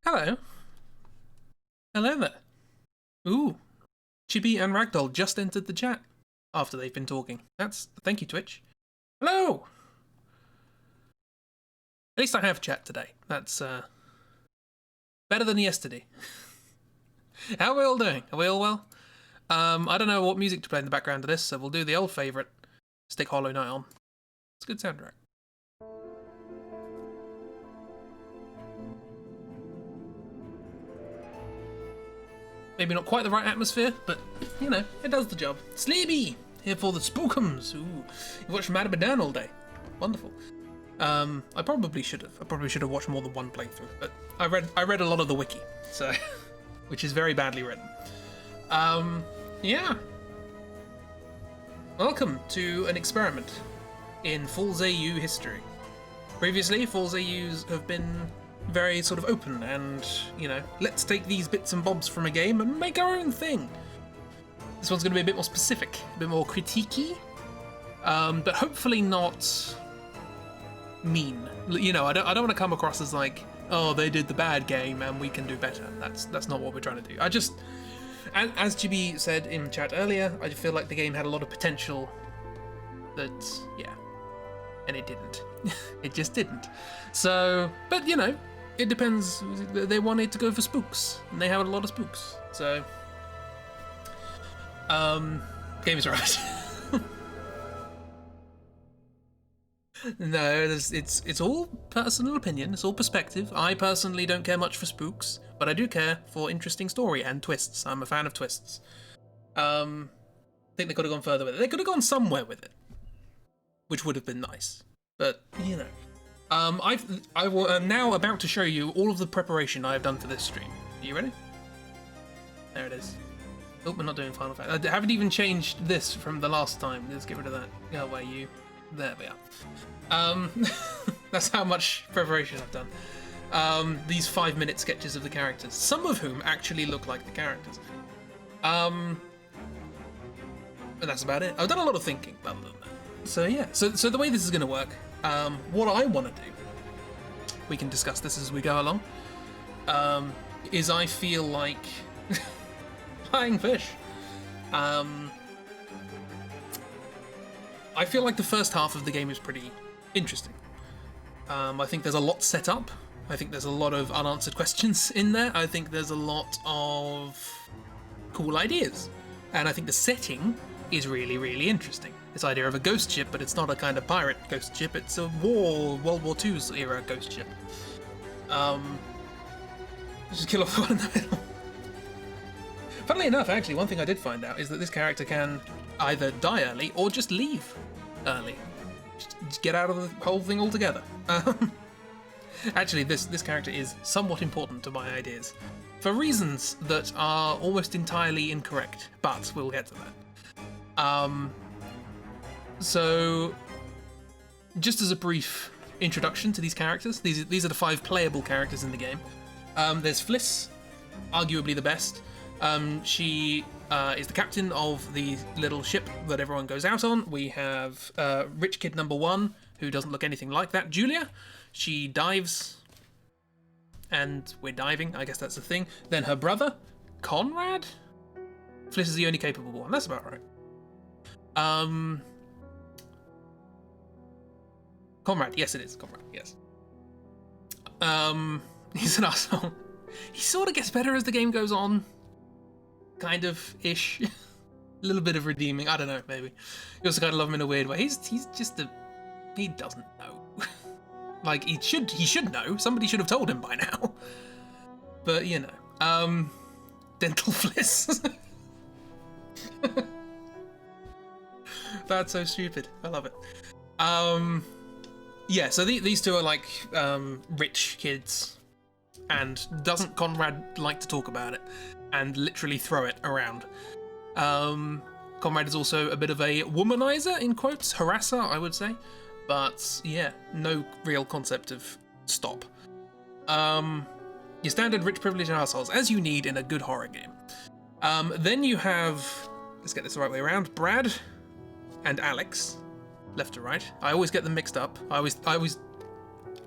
Hello. Hello there. Ooh. Chibi and Ragdoll just entered the chat after they've been talking. Thank you, Twitch. Hello! At least I have chat today. That's, better than yesterday. How are we all doing? Are we all well? I don't know what music to play in the background of this, so we'll do the old favourite. Stick Hollow Knight on. It's a good soundtrack. Maybe not quite the right atmosphere, but, you know, it does the job. Sleepy! Here for the spookums! Ooh. You watched Man of Medan all day. Wonderful. I probably should have. I probably should have watched more than one playthrough, but I read a lot of the wiki, so which is very badly written. Yeah. Welcome to an experiment in Falls AU history. Previously, Falls AUs have been very sort of open and, you know, let's take these bits and bobs from a game and make our own thing. This one's going to be a bit more specific, a bit more critiquey, but hopefully not mean. You know, I don't want to come across as like, oh, they did the bad game and we can do better. That's not what we're trying to do. I just, as GB said in chat earlier, I feel like the game had a lot of potential that, yeah, and it didn't. It just didn't. So, but you know, it depends. They wanted to go for spooks, and they have a lot of spooks. So, game is right. No, it's all personal opinion. It's all perspective. I personally don't care much for spooks, but I do care for interesting story and twists. I'm a fan of twists. I think they could have gone further with it. They could have gone somewhere with it, which would have been nice. But you know, I'm now about to show you all of the preparation I have done for this stream. Are you ready? There it is. Oh, we're not doing Final Fantasy. I haven't even changed this from the last time. Let's get rid of that. Go away, you. There we are. That's how much preparation I've done. These 5-minute sketches of the characters, some of whom actually look like the characters. And that's about it. I've done a lot of thinking other than that. So yeah, so the way this is going to work, what I want to do, we can discuss this as we go along, is I feel like flying fish. I feel like the first half of the game is pretty interesting. I think there's a lot set up. I think there's a lot of unanswered questions in there. I think there's a lot of cool ideas. And I think the setting is really, really interesting. This idea of a ghost ship, but it's not a kind of pirate ghost ship, it's a World War II's era ghost ship. Just kill off the one in the middle. Funnily enough, actually, one thing I did find out is that this character can either die early or just leave early. Just get out of the whole thing altogether. Actually, this character is somewhat important to my ideas, for reasons that are almost entirely incorrect, but we'll get to that. So, just as a brief introduction to these characters, these are the 5 playable characters in the game. There's Fliss, arguably the best. She is the captain of the little ship that everyone goes out on. We have rich kid number 1, who doesn't look anything like that, Julia. She dives, and we're diving, I guess that's the thing. Then her brother, Conrad? Fliss is the only capable one, that's about right. Conrad, yes it is, Conrad, yes. He's an asshole. He sort of gets better as the game goes on. Kind of ish. A little bit of redeeming. I don't know, maybe. You also kind of love him in a weird way. He's just he doesn't know. Like he should know. Somebody should have told him by now. But you know. Dental Fliss. That's so stupid. I love it. Yeah, so these two are like rich kids. And doesn't Conrad like to talk about it and literally throw it around. Conrad is also a bit of a womanizer, in quotes, harasser, I would say. But yeah, no real concept of stop. Your standard rich privileged assholes, as you need in a good horror game. Then you have, let's get this the right way around, Brad and Alex, left to right. I always get them mixed up. I always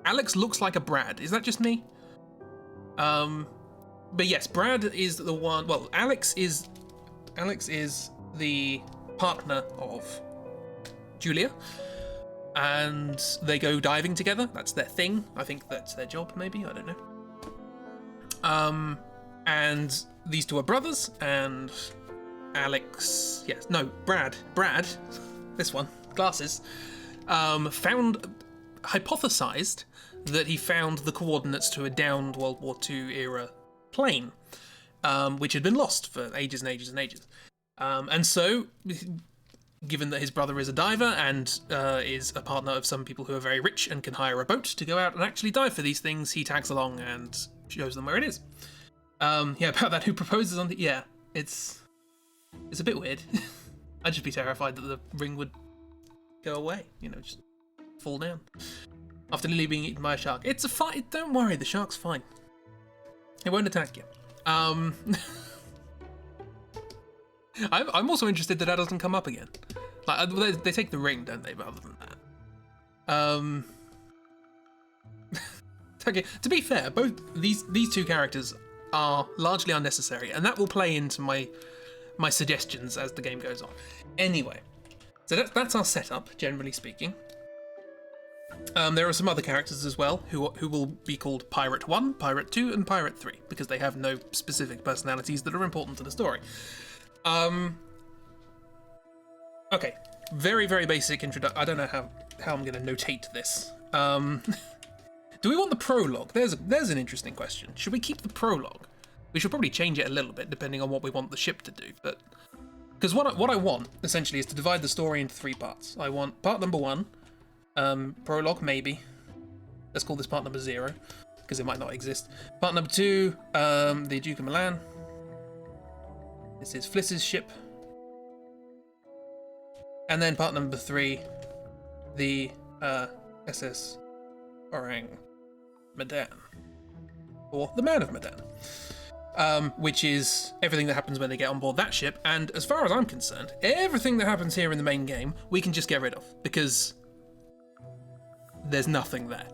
Alex looks like a Brad. Is that just me? But yes, Brad is the one. Well, Alex is the partner of Julia, and they go diving together. That's their thing. I think that's their job, maybe. I don't know. And these two are brothers, and Alex, Brad, this one, glasses, hypothesized that he found the coordinates to a downed World War II era plane, which had been lost for ages and ages and ages. And so, given that his brother is a diver and is a partner of some people who are very rich and can hire a boat to go out and actually dive for these things, he tags along and shows them where it is. About that, who proposes on the... Yeah, it's a bit weird. I'd just be terrified that the ring would go away, just fall down. After nearly being eaten by a shark. It's a fight. Don't worry, the shark's fine. It won't attack you. I'm also interested that that doesn't come up again. Like, they take the ring, don't they? But other than that, okay. To be fair, both these two characters are largely unnecessary, and that will play into my suggestions as the game goes on. Anyway, so that's our setup, generally speaking. There are some other characters as well who will be called Pirate 1, Pirate 2, and Pirate 3, because they have no specific personalities that are important to the story. Okay, very, very basic introduction. I don't know how I'm going to notate this. Do we want the prologue? There's an interesting question. Should we keep the prologue? We should probably change it a little bit depending on what we want the ship to do. But because what I want essentially is to divide the story into 3 parts. I want part number 1, prologue maybe. Let's call this part number 0 because it might not exist. Part number 2, the Duke of Milan. This is Fliss's ship. And then part number 3, the SS Orang Medan, or the Man of Medan, which is everything that happens when they get on board that ship. And as far as I'm concerned, everything that happens here in the main game, we can just get rid of, because there's nothing there.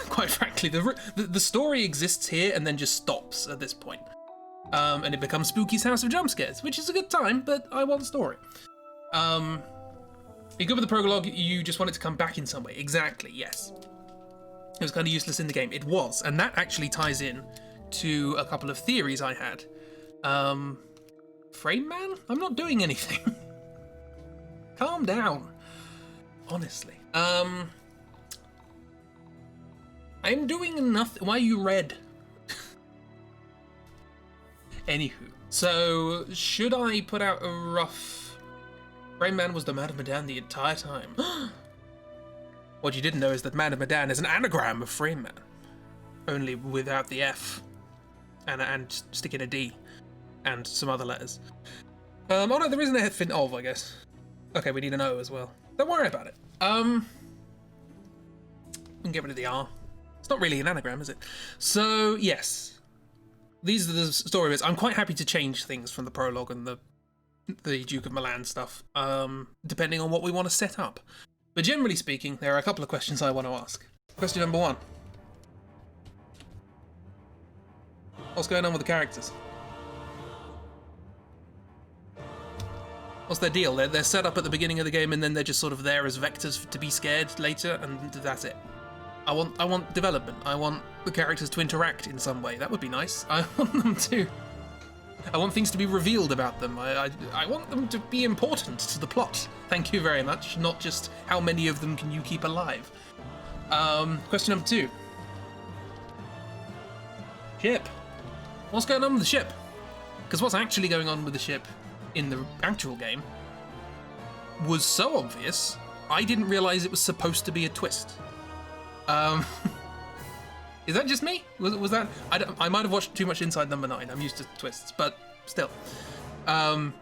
Quite frankly, the story exists here and then just stops at this point. And it becomes Spooky's House of Jump Scares, which is a good time, but I want story. You go with the prologue, you just want it to come back in some way. Exactly, yes. It was kind of useless in the game. It was, and that actually ties in to a couple of theories I had. Frame Man? I'm not doing anything. Calm down. Honestly. I'm doing nothing. Why are you red? Anywho, so should I put out a rough... Frame Man was the Man of Medan the entire time. What you didn't know is that Man of Medan is an anagram of Frame Man, only without the F, and stick in a D, and some other letters. Oh no, there isn't a fin of, I guess. Okay, we need an O as well. Don't worry about it. We can get rid of the R. It's not really an anagram, is it? So yes, these are the story bits. I'm quite happy to change things from the prologue and the Duke of Milan stuff, depending on what we want to set up. But generally speaking, there are a couple of questions I want to ask. Question number 1. What's going on with the characters? What's their deal? They're set up at the beginning of the game and then they're just sort of there as vectors to be scared later, and that's it. I want development. I want the characters to interact in some way. That would be nice. I want things to be revealed about them. I want them to be important to the plot. Thank you very much. Not just how many of them can you keep alive. Question number 2. Ship. What's going on with the ship? Because what's actually going on with the ship in the actual game was so obvious, I didn't realise it was supposed to be a twist. Is that just me? Was that... I might have watched too much Inside Number 9. I'm used to twists, but still. Like,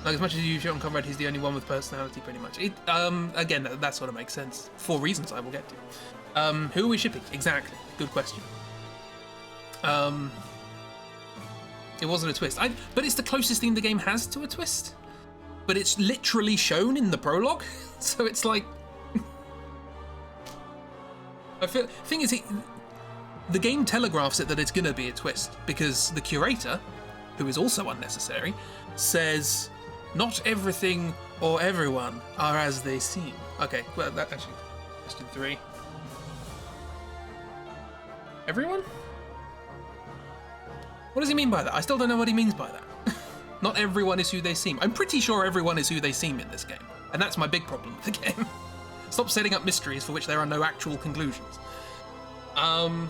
as much as you show on Comrade, he's the only one with personality, pretty much. Again, that sort of makes sense. For reasons I will get to. Who are we shipping? Exactly. Good question. It wasn't a twist. But it's the closest thing the game has to a twist. But it's literally shown in the prologue. So it's like... Thing is, the game telegraphs it that it's gonna be a twist, because the curator, who is also unnecessary, says, not everything or everyone are as they seem. Okay, well, that actually, question 3. Everyone? What does he mean by that? I still don't know what he means by that. Not everyone is who they seem. I'm pretty sure everyone is who they seem in this game, and that's my big problem with the game. Stop setting up mysteries for which there are no actual conclusions. They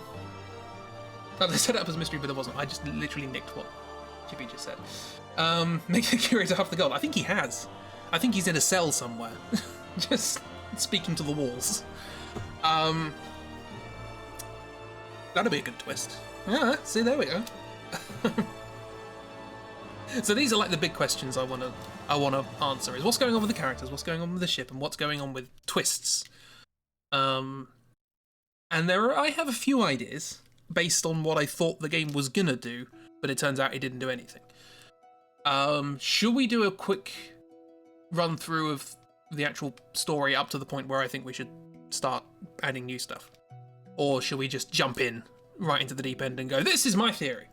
set it up as a mystery, but there wasn't. I just literally nicked what Chippy just said. Make the curator half the gold. I think he has. I think he's in a cell somewhere, just speaking to the walls. That'd be a good twist. Yeah, see, there we go. So these are like the big questions I want to answer: is what's going on with the characters, what's going on with the ship, and what's going on with twists. And I have a few ideas based on what I thought the game was gonna do, but it turns out it didn't do anything. Should we do a quick run through of the actual story up to the point where I think we should start adding new stuff, or should we just jump in right into the deep end and go, this is my theory?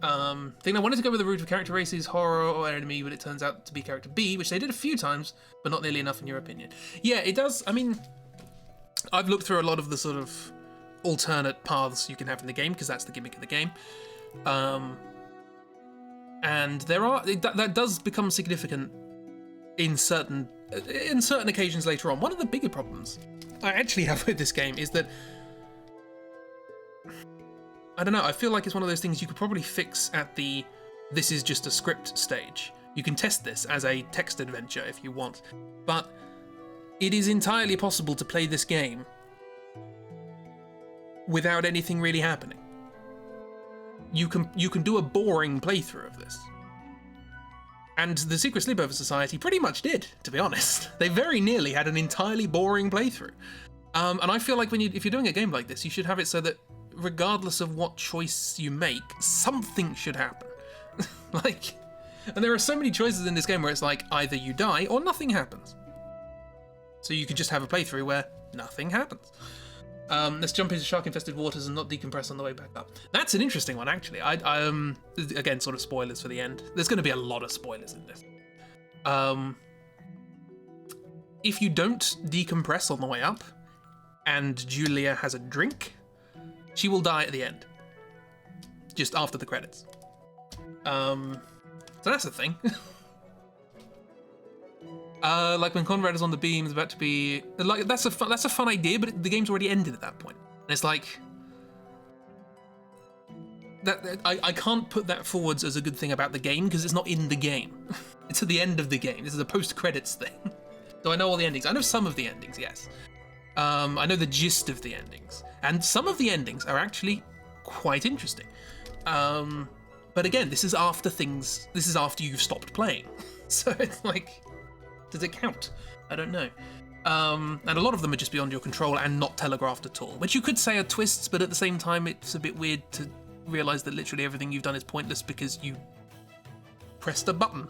I think I wanted to go with the route of character races, horror or enemy, but it turns out to be character B, which they did a few times, but not nearly enough in your opinion. Yeah, it does. I mean, I've looked through a lot of the sort of alternate paths you can have in the game, because that's the gimmick of the game. And that does become significant in certain occasions later on. One of the bigger problems I actually have with this game is that, I don't know, I feel like it's one of those things you could probably fix at the this is just a script stage. You can test this as a text adventure if you want, but it is entirely possible to play this game without anything really happening. You can do a boring playthrough of this. And the Secret Sleepover Society pretty much did, to be honest. They very nearly had an entirely boring playthrough. And I feel like if you're doing a game like this, you should have it so that regardless of what choice you make, something should happen. And there are so many choices in this game where it's like either you die or nothing happens. So you could just have a playthrough where nothing happens. Let's jump into shark-infested waters and not decompress on the way back up. That's an interesting one, actually. Again, sort of spoilers for the end. There's going to be a lot of spoilers in this. If you don't decompress on the way up, and Julia has a drink, she will die at the end. Just after the credits. So that's a thing. Like when Conrad is on the beam, is about to be like that's a fun idea, but the game's already ended at that point. And it's like that I can't put that forwards as a good thing about the game because it's not in the game. It's at the end of the game. This is a post-credits thing. So I know all the endings. I know some of the endings, yes. I know the gist of the endings, and some of the endings are actually quite interesting. But again, this is after you've stopped playing, so it's like, does it count? I don't know. And a lot of them are just beyond your control and not telegraphed at all, which you could say are twists, but at the same time, it's a bit weird to realise that literally everything you've done is pointless because you pressed a button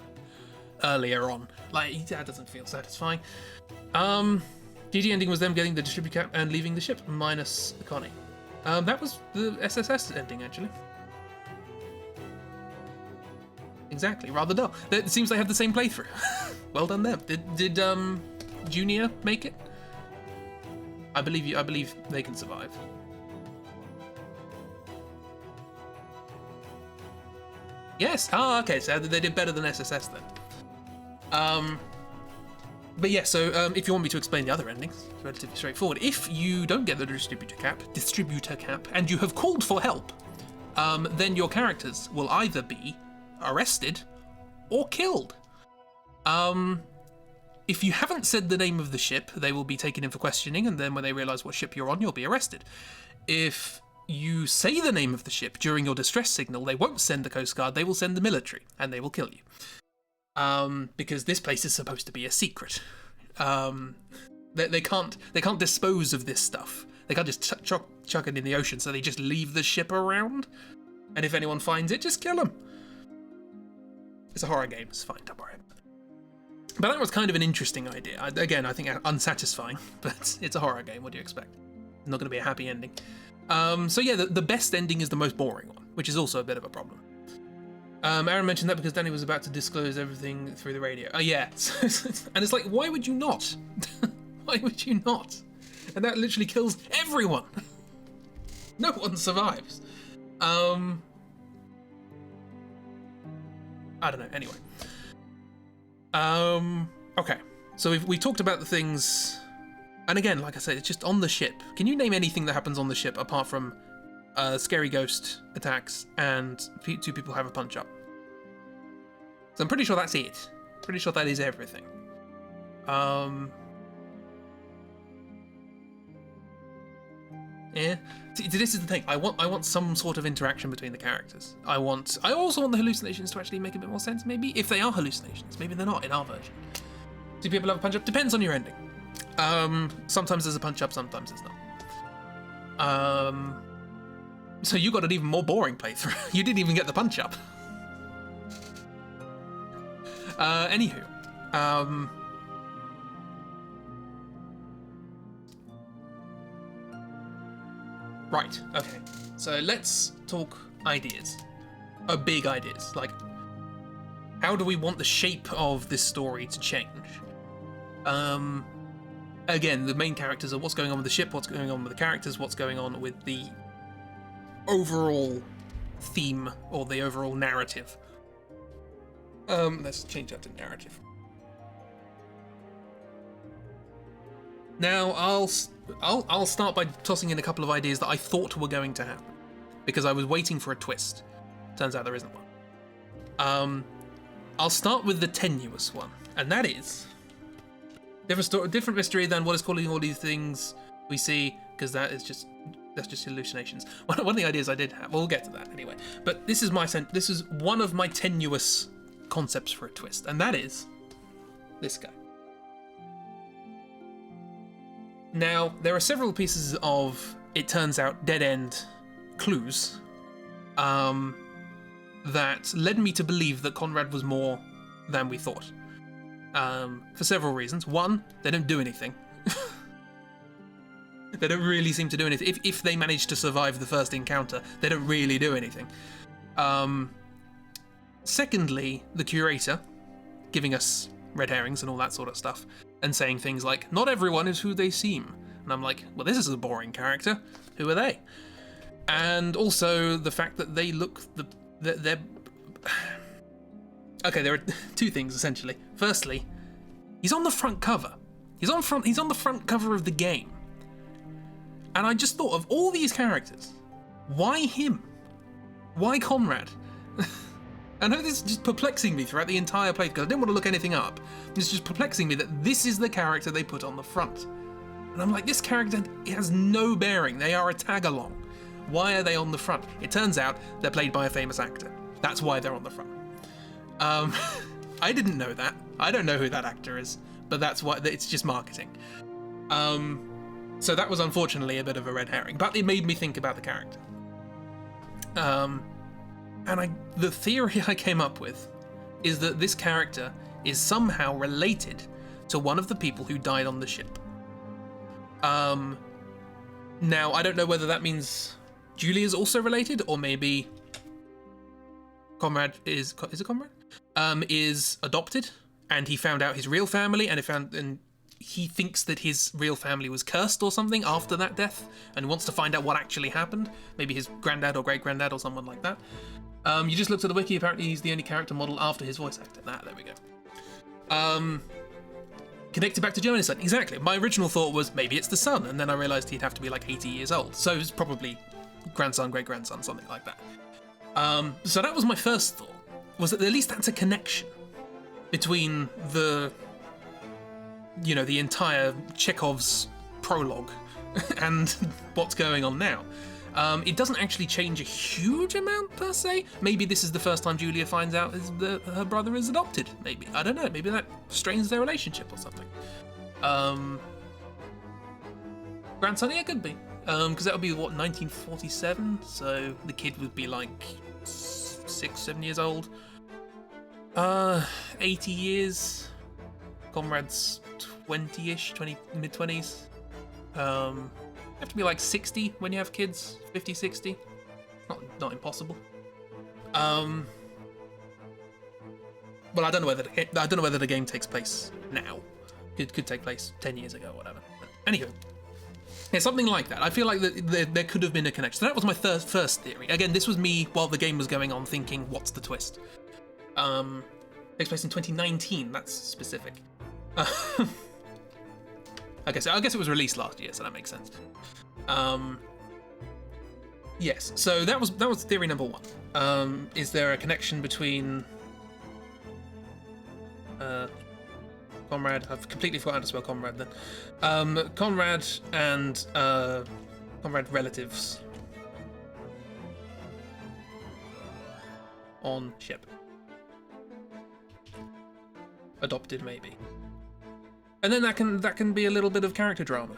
earlier on. Like, that doesn't feel satisfying. GG ending was them getting the distributor cap and leaving the ship, minus Connie. That was the SSS ending, actually. Exactly, rather dull. It seems they have the same playthrough. Well done them. Did Junior make it? I believe they can survive. Yes. Oh, okay. So they did better than SSS then. But yeah. So if you want me to explain the other endings, it's relatively straightforward. If you don't get the distributor cap, and you have called for help, then your characters will either be arrested or killed. If you haven't said the name of the ship, they will be taken in for questioning, and then when they realise what ship you're on, you'll be arrested. If you say the name of the ship during your distress signal, they won't send the Coast Guard, they will send the military, and they will kill you. Because this place is supposed to be a secret. They can't dispose of this stuff. They can't just chuck it in the ocean, so they just leave the ship around. And if anyone finds it, just kill them. It's a horror game, it's fine, don't worry. But that was kind of an interesting idea. Again, I think unsatisfying, but it's a horror game, what do you expect? Not going to be a happy ending. So yeah, the best ending is the most boring one, which is also a bit of a problem. Aaron mentioned that because Danny was about to disclose everything through the radio. Oh yeah, and it's like, why would you not? Why would you not? And that literally kills everyone. No one survives. I don't know. Anyway. Okay. So we talked about the things, and again, like I said, it's just on the ship. Can you name anything that happens on the ship apart from scary ghost attacks and two people have a punch up? So I'm pretty sure that's it. Pretty sure that is everything. Yeah. See, this is the thing. I want some sort of interaction between the characters. I also want the hallucinations to actually make a bit more sense. Maybe if they are hallucinations, maybe they're not in our version. Do people have a punch up? Depends on your ending. Sometimes there's a punch up, sometimes there's not. So you got an even more boring playthrough. You didn't even get the punch up. Anywho, right, okay. So let's talk ideas. Big ideas. Like, how do we want the shape of this story to change? Again, the main characters are what's going on with the ship, what's going on with the characters, what's going on with the overall theme or the overall narrative. Let's change that to narrative. Now, I'll start by tossing in a couple of ideas that I thought were going to happen, because I was waiting for a twist. Turns out there isn't one. I'll start with the tenuous one, and that is different mystery than what is calling all these things we see, because that's just hallucinations. One of the ideas I did have, we'll get to that anyway. But this is one of my tenuous concepts for a twist, and that is this guy. Now, there are several pieces of, it turns out, dead-end clues that led me to believe that Conrad was more than we thought. For several reasons. One, they don't do anything. They don't really seem to do anything. If they manage to survive the first encounter, they don't really do anything. Secondly, the curator giving us red herrings and all that sort of stuff, and saying things like, not everyone is who they seem. And I'm like, well, this is a boring character. Who are they? And also the fact that they look, they're... Okay, there are two things, essentially. Firstly, he's on the front cover. He's on the front cover of the game. And I just thought, of all these characters, why him? Why Conrad? I know this is just perplexing me throughout the entire playthrough, because I didn't want to look anything up. It's just perplexing me that this is the character they put on the front. And I'm like, this character has no bearing. They are a tag-along. Why are they on the front? It turns out they're played by a famous actor. That's why they're on the front. I didn't know that. I don't know who that actor is, but that's why it's just marketing. So that was unfortunately a bit of a red herring, but it made me think about the character. And the theory I came up with is that this character is somehow related to one of the people who died on the ship. Now, I don't know whether that means Julie is also related, or maybe Conrad is it Conrad? Is adopted, and he found out his real family, and he thinks that his real family was cursed or something after that death, and wants to find out what actually happened. Maybe his granddad or great-granddad or someone like that. You just looked at the wiki, apparently he's the only character model after his voice actor. There we go. Connected back to Jonas then. Exactly. My original thought was maybe it's the son, and then I realised he'd have to be like 80 years old. So it's probably grandson, great-grandson, something like that. So that was my first thought, was that at least that's a connection between the entire Chekhov's prologue and what's going on now. It doesn't actually change a huge amount per se. Maybe this is the first time Julia finds out that her brother is adopted. Maybe. I don't know. Maybe that strains their relationship or something. Grandson? Yeah, it could be. Because that would be, 1947? So the kid would be like 6, 7 years old. 80 years. Comrade's 20-ish, mid-20s. have to be like 60 when you have kids, 50, 60. Not impossible. Well, I don't know whether the game takes place now. It could take place 10 years ago or whatever. But anywho, yeah, something like that. I feel like there could have been a connection. So that was my first theory. Again, this was me while the game was going on thinking, what's the twist? Takes place in 2019. That's specific. I guess it was released last year, so that makes sense. Yes. So that was theory number one. Is there a connection between Conrad? I've completely forgotten to spell Conrad then. Conrad and Conrad relatives on ship. Adopted, maybe. And then that can be a little bit of character drama.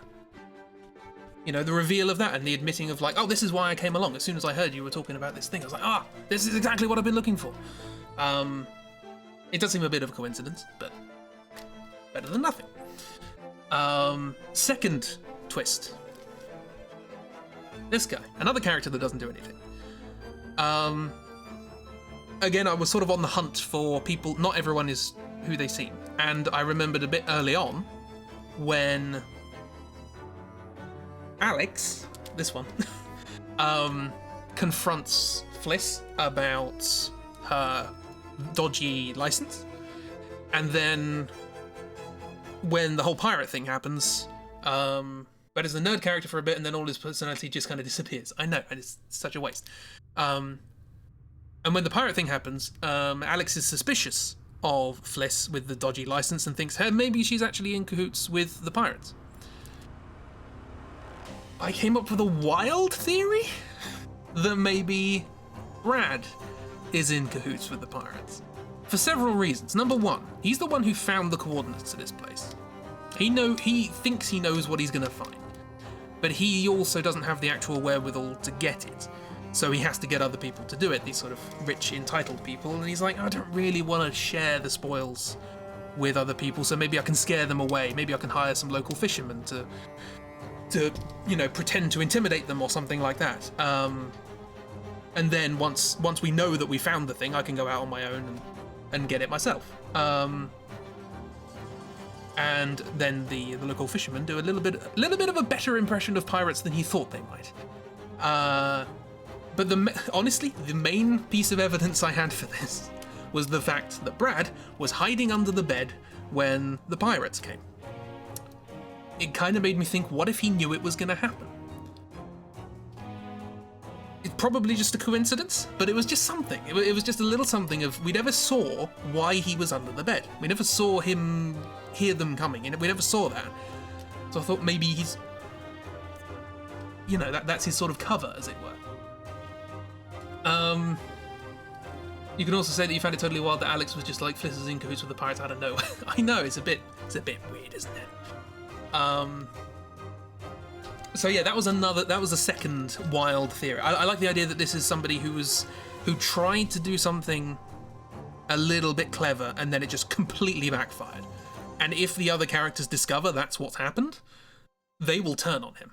You know, the reveal of that and the admitting of like, oh, this is why I came along. As soon as I heard you were talking about this thing, I was like, this is exactly what I've been looking for. It does seem a bit of a coincidence, but better than nothing. Second twist. This guy, another character that doesn't do anything. Again, I was sort of on the hunt for people. Not everyone is who they seem. And I remembered a bit early on when Alex, this one, confronts Fliss about her dodgy license. And then when the whole pirate thing happens, but as a nerd character for a bit and then all his personality just kind of disappears. I know, and it's such a waste. And when the pirate thing happens, Alex is suspicious of Fliss with the dodgy license and thinks, hey, maybe she's actually in cahoots with the pirates. I came up with a wild theory that maybe Brad is in cahoots with the pirates. For several reasons. Number one, he's the one who found the coordinates to this place. He thinks he knows what he's going to find, but he also doesn't have the actual wherewithal to get it. So he has to get other people to do it, these sort of rich, entitled people, and he's like, I don't really want to share the spoils with other people, so maybe I can scare them away. Maybe I can hire some local fishermen to pretend to intimidate them or something like that. And then once we know that we found the thing, I can go out on my own and get it myself. And then the local fishermen do a little bit of a better impression of pirates than he thought they might. But honestly, the main piece of evidence I had for this was the fact that Brad was hiding under the bed when the pirates came. It kind of made me think, what if he knew it was going to happen? It's probably just a coincidence, but it was just something. It was just a little something of, we never saw why he was under the bed. We never saw him hear them coming, and we never saw that. So I thought maybe he's, that's his sort of cover, as it were. You can also say that you found it totally wild that Alex was just like, Fliss is in cahoots with the pirates out of nowhere. I know, it's a bit weird, isn't it? So yeah, that was a second wild theory. I like the idea that this is somebody who tried to do something a little bit clever and then it just completely backfired. And if the other characters discover that's what's happened, they will turn on him.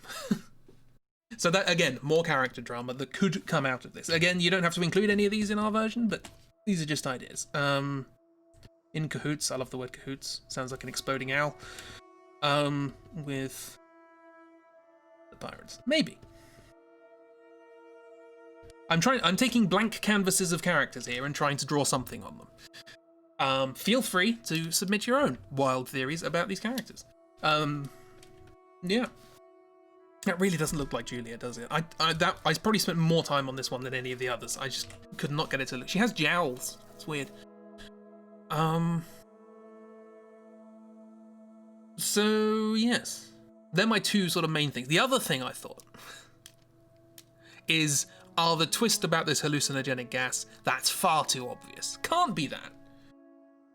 So that, again, more character drama that could come out of this. Again, you don't have to include any of these in our version, but these are just ideas. In cahoots, I love the word cahoots. Sounds like an exploding owl. With the pirates. Maybe. I'm taking blank canvases of characters here and trying to draw something on them. Feel free to submit your own wild theories about these characters. Yeah. That really doesn't look like Julia, does it? I probably spent more time on this one than any of the others. I just could not get it to look. She has jowls. It's weird. So yes, they're my two sort of main things. The other thing I thought is, the twist about this hallucinogenic gas, that's far too obvious. Can't be that.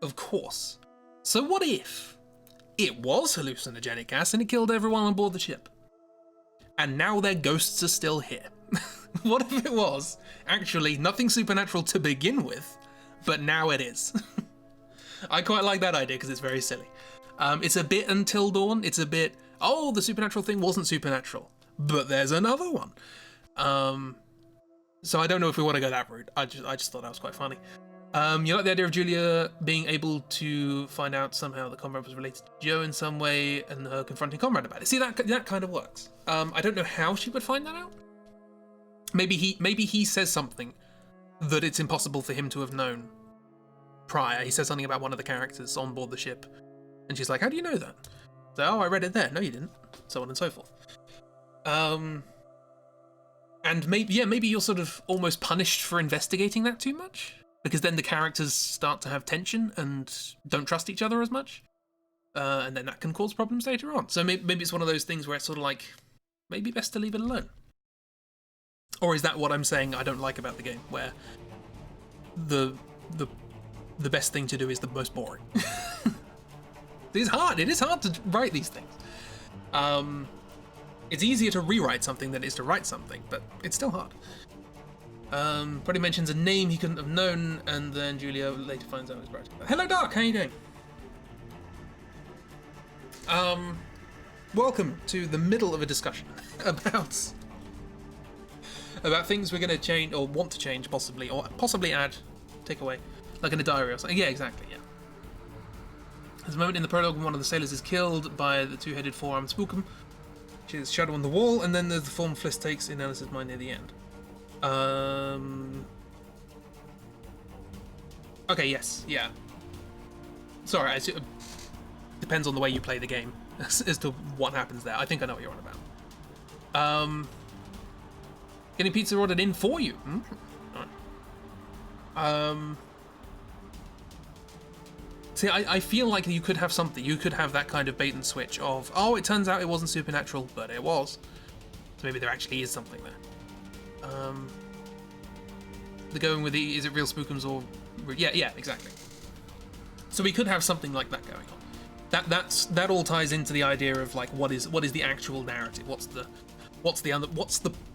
Of course. So what if it was hallucinogenic gas and it killed everyone on board the ship? And now their ghosts are still here. What if it was actually nothing supernatural to begin with, but now it is? I quite like that idea because it's very silly. It's a bit Until Dawn. It's a bit, the supernatural thing wasn't supernatural, but there's another one. So I don't know if we want to go that route. I just thought that was quite funny. You like the idea of Julia being able to find out somehow that Conrad was related to Joe in some way, and her confronting Conrad about it. See, that kind of works. I don't know how she would find that out. Maybe he says something that it's impossible for him to have known prior. He says something about one of the characters on board the ship, and she's like, "How do you know that?" So, "Oh, I read it there." "No, you didn't." So on and so forth. And maybe you're sort of almost punished for investigating that too much, because then the characters start to have tension and don't trust each other as much, and then that can cause problems later on. So maybe it's one of those things where it's sort of like, maybe best to leave it alone. Or is that what I'm saying I don't like about the game, where the best thing to do is the most boring? It's hard. It is hard to write these things. It's easier to rewrite something than it is to write something, but it's still hard. Brody mentions a name he couldn't have known, and then Julia later finds out it's Brad. Hello, Dark. How you doing? Welcome to the middle of a discussion about things we're going to change or want to change, possibly, or possibly add, take away, like in a diary or something. Yeah, exactly. Yeah. There's a moment in the prologue when one of the sailors is killed by the two-headed four-armed spookum, which is shadow on the wall, and then there's the form Fliss takes in Alice's mind near the end. Okay, yes, yeah. Sorry, it depends on the way you play the game as to what happens there. I think I know what you're on about. Getting pizza ordered in for you. Alright. See, I feel like you could have something. You could have that kind of bait and switch of, oh, it turns out it wasn't supernatural, but it was. So maybe there actually is something there. The going with the, is it real spookums or... Yeah, exactly. So we could have something like that going on. That all ties into the idea of, like, what is the actual narrative? What's the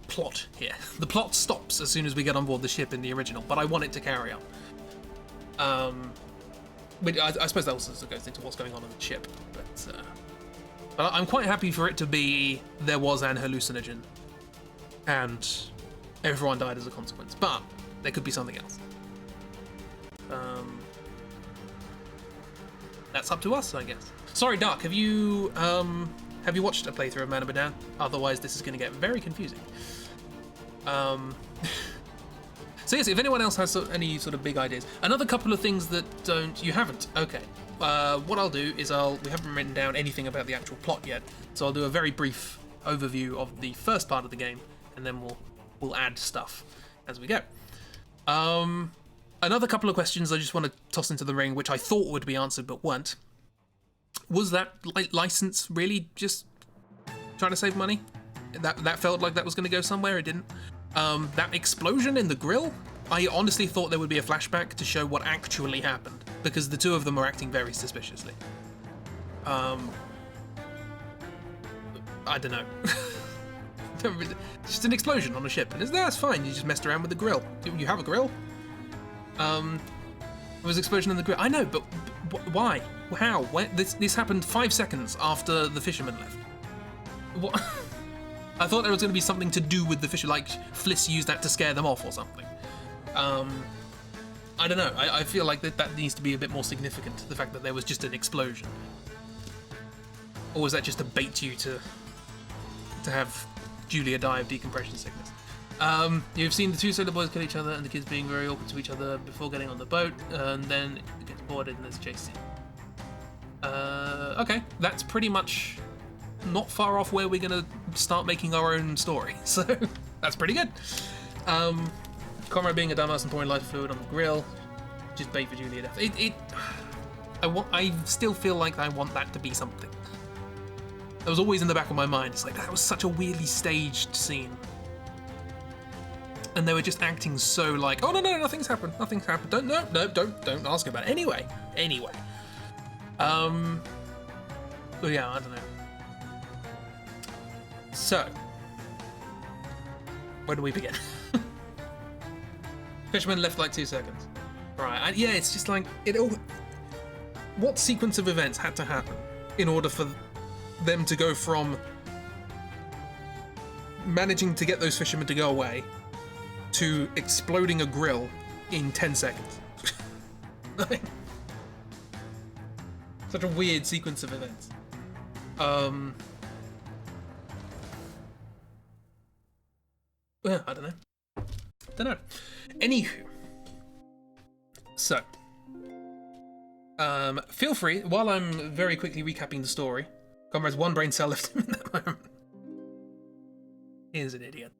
plot here? The plot stops as soon as we get on board the ship in the original, but I want it to carry on. But I suppose that also goes into what's going on the ship. But I'm quite happy for it to be there was an hallucinogen, and everyone died as a consequence. But there could be something else. That's up to us, I guess. Sorry, Dark. Have you watched a playthrough of Man of Medan? Otherwise, this is going to get very confusing. So yes, if anyone else has any sort of big ideas, another couple of things that you haven't. Okay. What I'll do is we haven't written down anything about the actual plot yet, so I'll do a very brief overview of the first part of the game, and then we'll add stuff as we go. Another couple of questions I just want to toss into the ring, which I thought would be answered but weren't. Was that license really just trying to save money? That felt like that was going to go somewhere. It didn't. That explosion in the grill, I honestly thought there would be a flashback to show what actually happened, because the two of them were acting very suspiciously. I don't know. It's just an explosion on a ship, and that's fine. You just messed around with the grill. You have a grill. There was an explosion in the grill. I know, but why? How? When? This happened 5 seconds after the fisherman left. What? I thought there was going to be something to do with the fisher, like Fliss used that to scare them off or something. I don't know. I feel like that needs to be a bit more significant, the fact that there was just an explosion. Or was that just to bait you to have Julia die of decompression sickness? You've seen the two sailor boys kill each other and the kids being very awkward to each other before getting on the boat, and then it gets boarded and there's a chase scene. Okay, that's pretty much not far off where we're gonna start making our own story, so that's pretty good. Conrad being a dumbass and pouring lighter fluid on the grill, just bait for Julia death. I still feel like I want that to be something. That was always in the back of my mind. It's like, that was such a weirdly staged scene. And they were just acting so like, oh no, nothing's happened. Don't ask about it. Anyway. But yeah, I don't know. So, where do we begin? Fisherman left like 2 seconds. Right, yeah, it's just like, what sequence of events had to happen in order for them to go from managing to get those fishermen to go away to exploding a grill in 10 seconds. Such a weird sequence of events. Well, I don't know. Anywho. So. Feel free, while I'm very quickly recapping the story. Comrade's one brain cell left him in that moment. He is an idiot.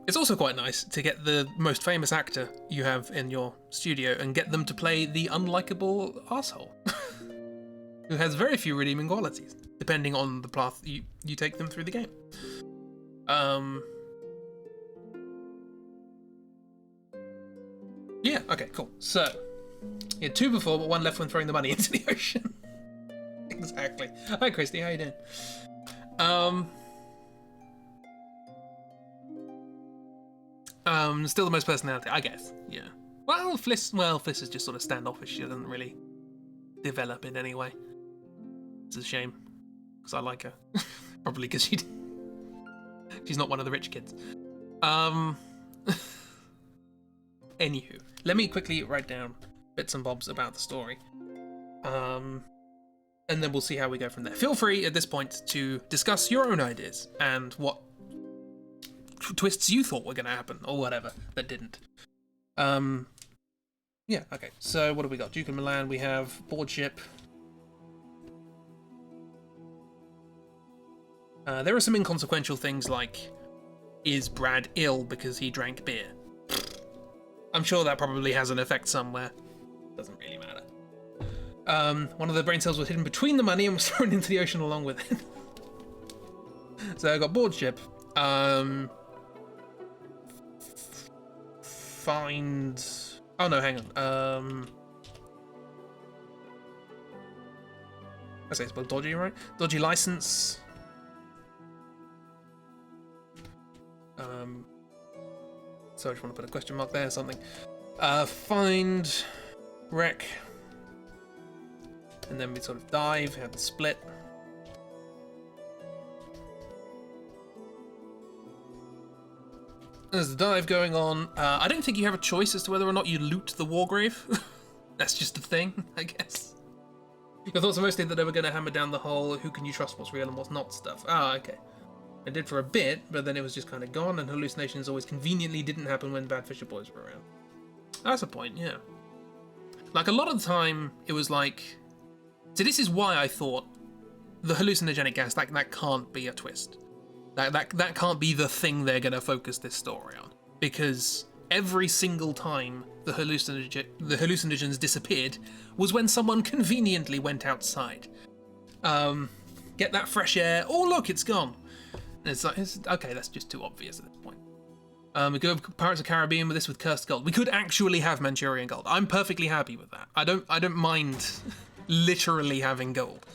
It's also quite nice to get the most famous actor you have in your studio and get them to play the unlikable asshole. Who has very few redeeming qualities, depending on the path you take them through the game. Yeah, okay, cool. So, you had 2 before, but 1 left when throwing the money into the ocean. Exactly. Hi, Christy, how you doing? Still the most personality, I guess. Yeah. Well, Fliss is just sort of standoffish. She doesn't really develop in any way. It's a shame, because I like her. Probably because she's not one of the rich kids. Anywho, let me quickly write down bits and bobs about the story. And then we'll see how we go from there. Feel free at this point to discuss your own ideas and what twists you thought were going to happen, or whatever, that didn't. Yeah, okay. So what have we got? Duke of Milan, we have board ship. There are some inconsequential things like, is Brad ill because he drank beer? I'm sure that probably has an effect somewhere. Doesn't really matter. One of the brain cells was hidden between the money and was thrown into the ocean along with it. So I got board ship. Find... Oh no, hang on. I say it's spelled dodgy, right? Dodgy license. So I just want to put a question mark there or something. Find wreck. And then we sort of dive, have the split. There's the dive going on. I don't think you have a choice as to whether or not you loot the Wargrave. That's just a thing, I guess. Your thoughts are mostly that they were going to hammer down the whole who can you trust, what's real and what's not stuff. Ah, okay. I did for a bit, but then it was just kind of gone, and hallucinations always conveniently didn't happen when bad Fisher Boys were around. That's a point, yeah. Like, a lot of the time, it was like... So this is why I thought the hallucinogenic gas, that can't be a twist. That can't be the thing they're going to focus this story on. Because every single time the hallucinogens disappeared was when someone conveniently went outside. Get that fresh air. Oh, look, it's gone. It's like, okay, that's just too obvious at this point. We could have Pirates of the Caribbean with this with cursed gold. We could actually have Manchurian gold. I'm perfectly happy with that. I don't mind literally having gold.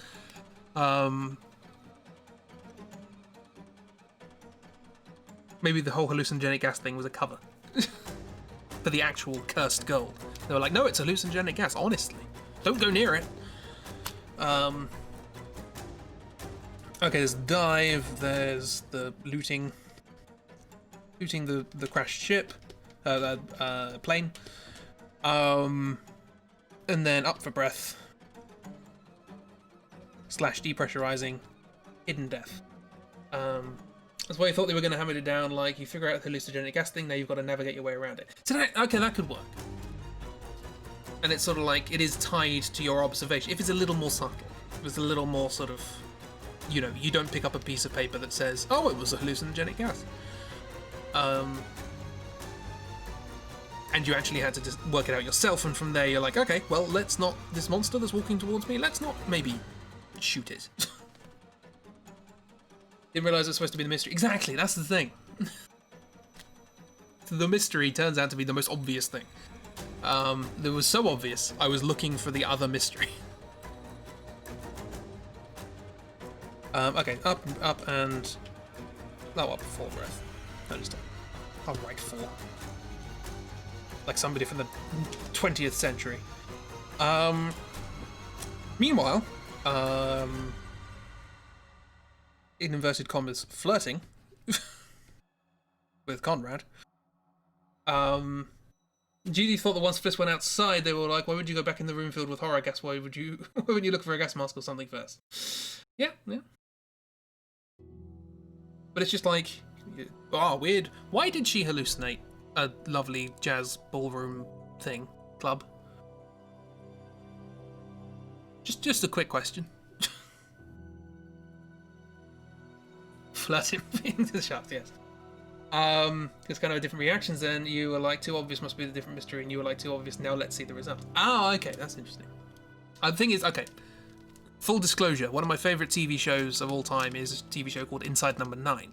Maybe the whole hallucinogenic gas thing was a cover for the actual cursed gold. They were like, no, it's hallucinogenic gas, honestly. Don't go near it. Okay, there's dive, there's the looting the crashed ship, plane, and then up for breath, / depressurizing, hidden death. That's why I thought they were going to hammer it down, like, you figure out the hallucinogenic gas thing, now you've got to navigate your way around it. So okay, that could work. And it's sort of like, it is tied to your observation. If it's a little more subtle, if it's a little more sort of, you know, you don't pick up a piece of paper that says, oh, it was a hallucinogenic gas. And you actually had to just work it out yourself, and from there you're like, okay, well, let's not, this monster that's walking towards me, let's not maybe shoot it. Didn't realise it was supposed to be the mystery. Exactly, that's the thing. The mystery turns out to be the most obvious thing. That was so obvious, I was looking for the other mystery. Okay, up, and... Oh, up full breath. No, just I'll write full. Like somebody from the 20th century. Meanwhile, in inverted commas, flirting with Conrad. Judy thought that once Fliss went outside, they were like, why would you go back in the room filled with horror gas? Why would you look for a gas mask or something first? Yeah. But it's just like, oh, weird. Why did she hallucinate a lovely jazz ballroom thing, club? Just a quick question. Flirting being shocked, yes. It's kind of different reactions then. You were like, too obvious must be the different mystery, and you were like, too obvious, now let's see the result. Oh, okay, that's interesting. The thing is, okay, full disclosure, one of my favourite TV shows of all time is a TV show called Inside Number 9.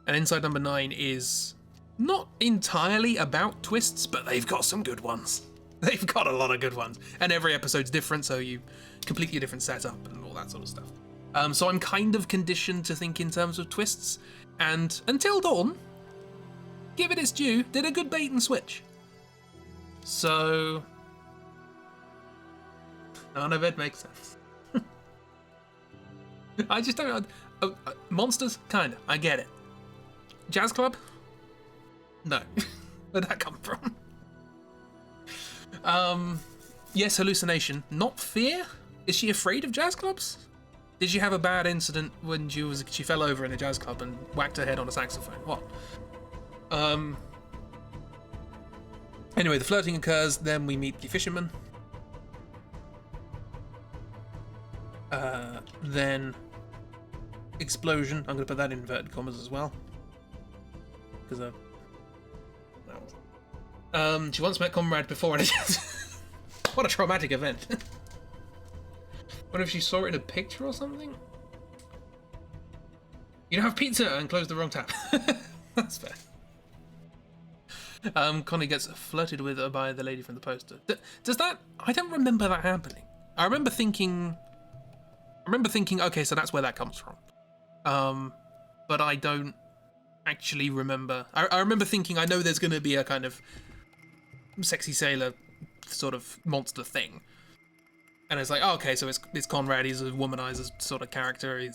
And Inside Number 9 is not entirely about twists, but they've got some good ones. They've got a lot of good ones. And every episode's different, so you completely a different setup and all that sort of stuff. So I'm kind of conditioned to think in terms of twists, and Until Dawn, give it its due, did a good bait and switch. So none of it makes sense. I just don't. Monsters, kinda. I get it. Jazz Club? No. Where'd that come from? Yes, hallucination. Not fear? Is she afraid of jazz clubs? Did she have a bad incident when she fell over in a jazz club and whacked her head on a saxophone? What? Anyway, the flirting occurs, then we meet the fisherman. Then explosion. I'm going to put that in inverted commas as well. Because she once met Conrad before and what a traumatic event. What if she saw it in a picture or something? You don't have pizza and closed the wrong tap. That's fair. Connie gets flirted with by the lady from the poster. Does that? I don't remember that happening. I remember thinking, okay, so that's where that comes from. But I don't actually remember. I remember thinking, I know there's going to be a kind of sexy sailor sort of monster thing. And it's like, oh, okay, so it's Conrad, he's a womanizer sort of character, he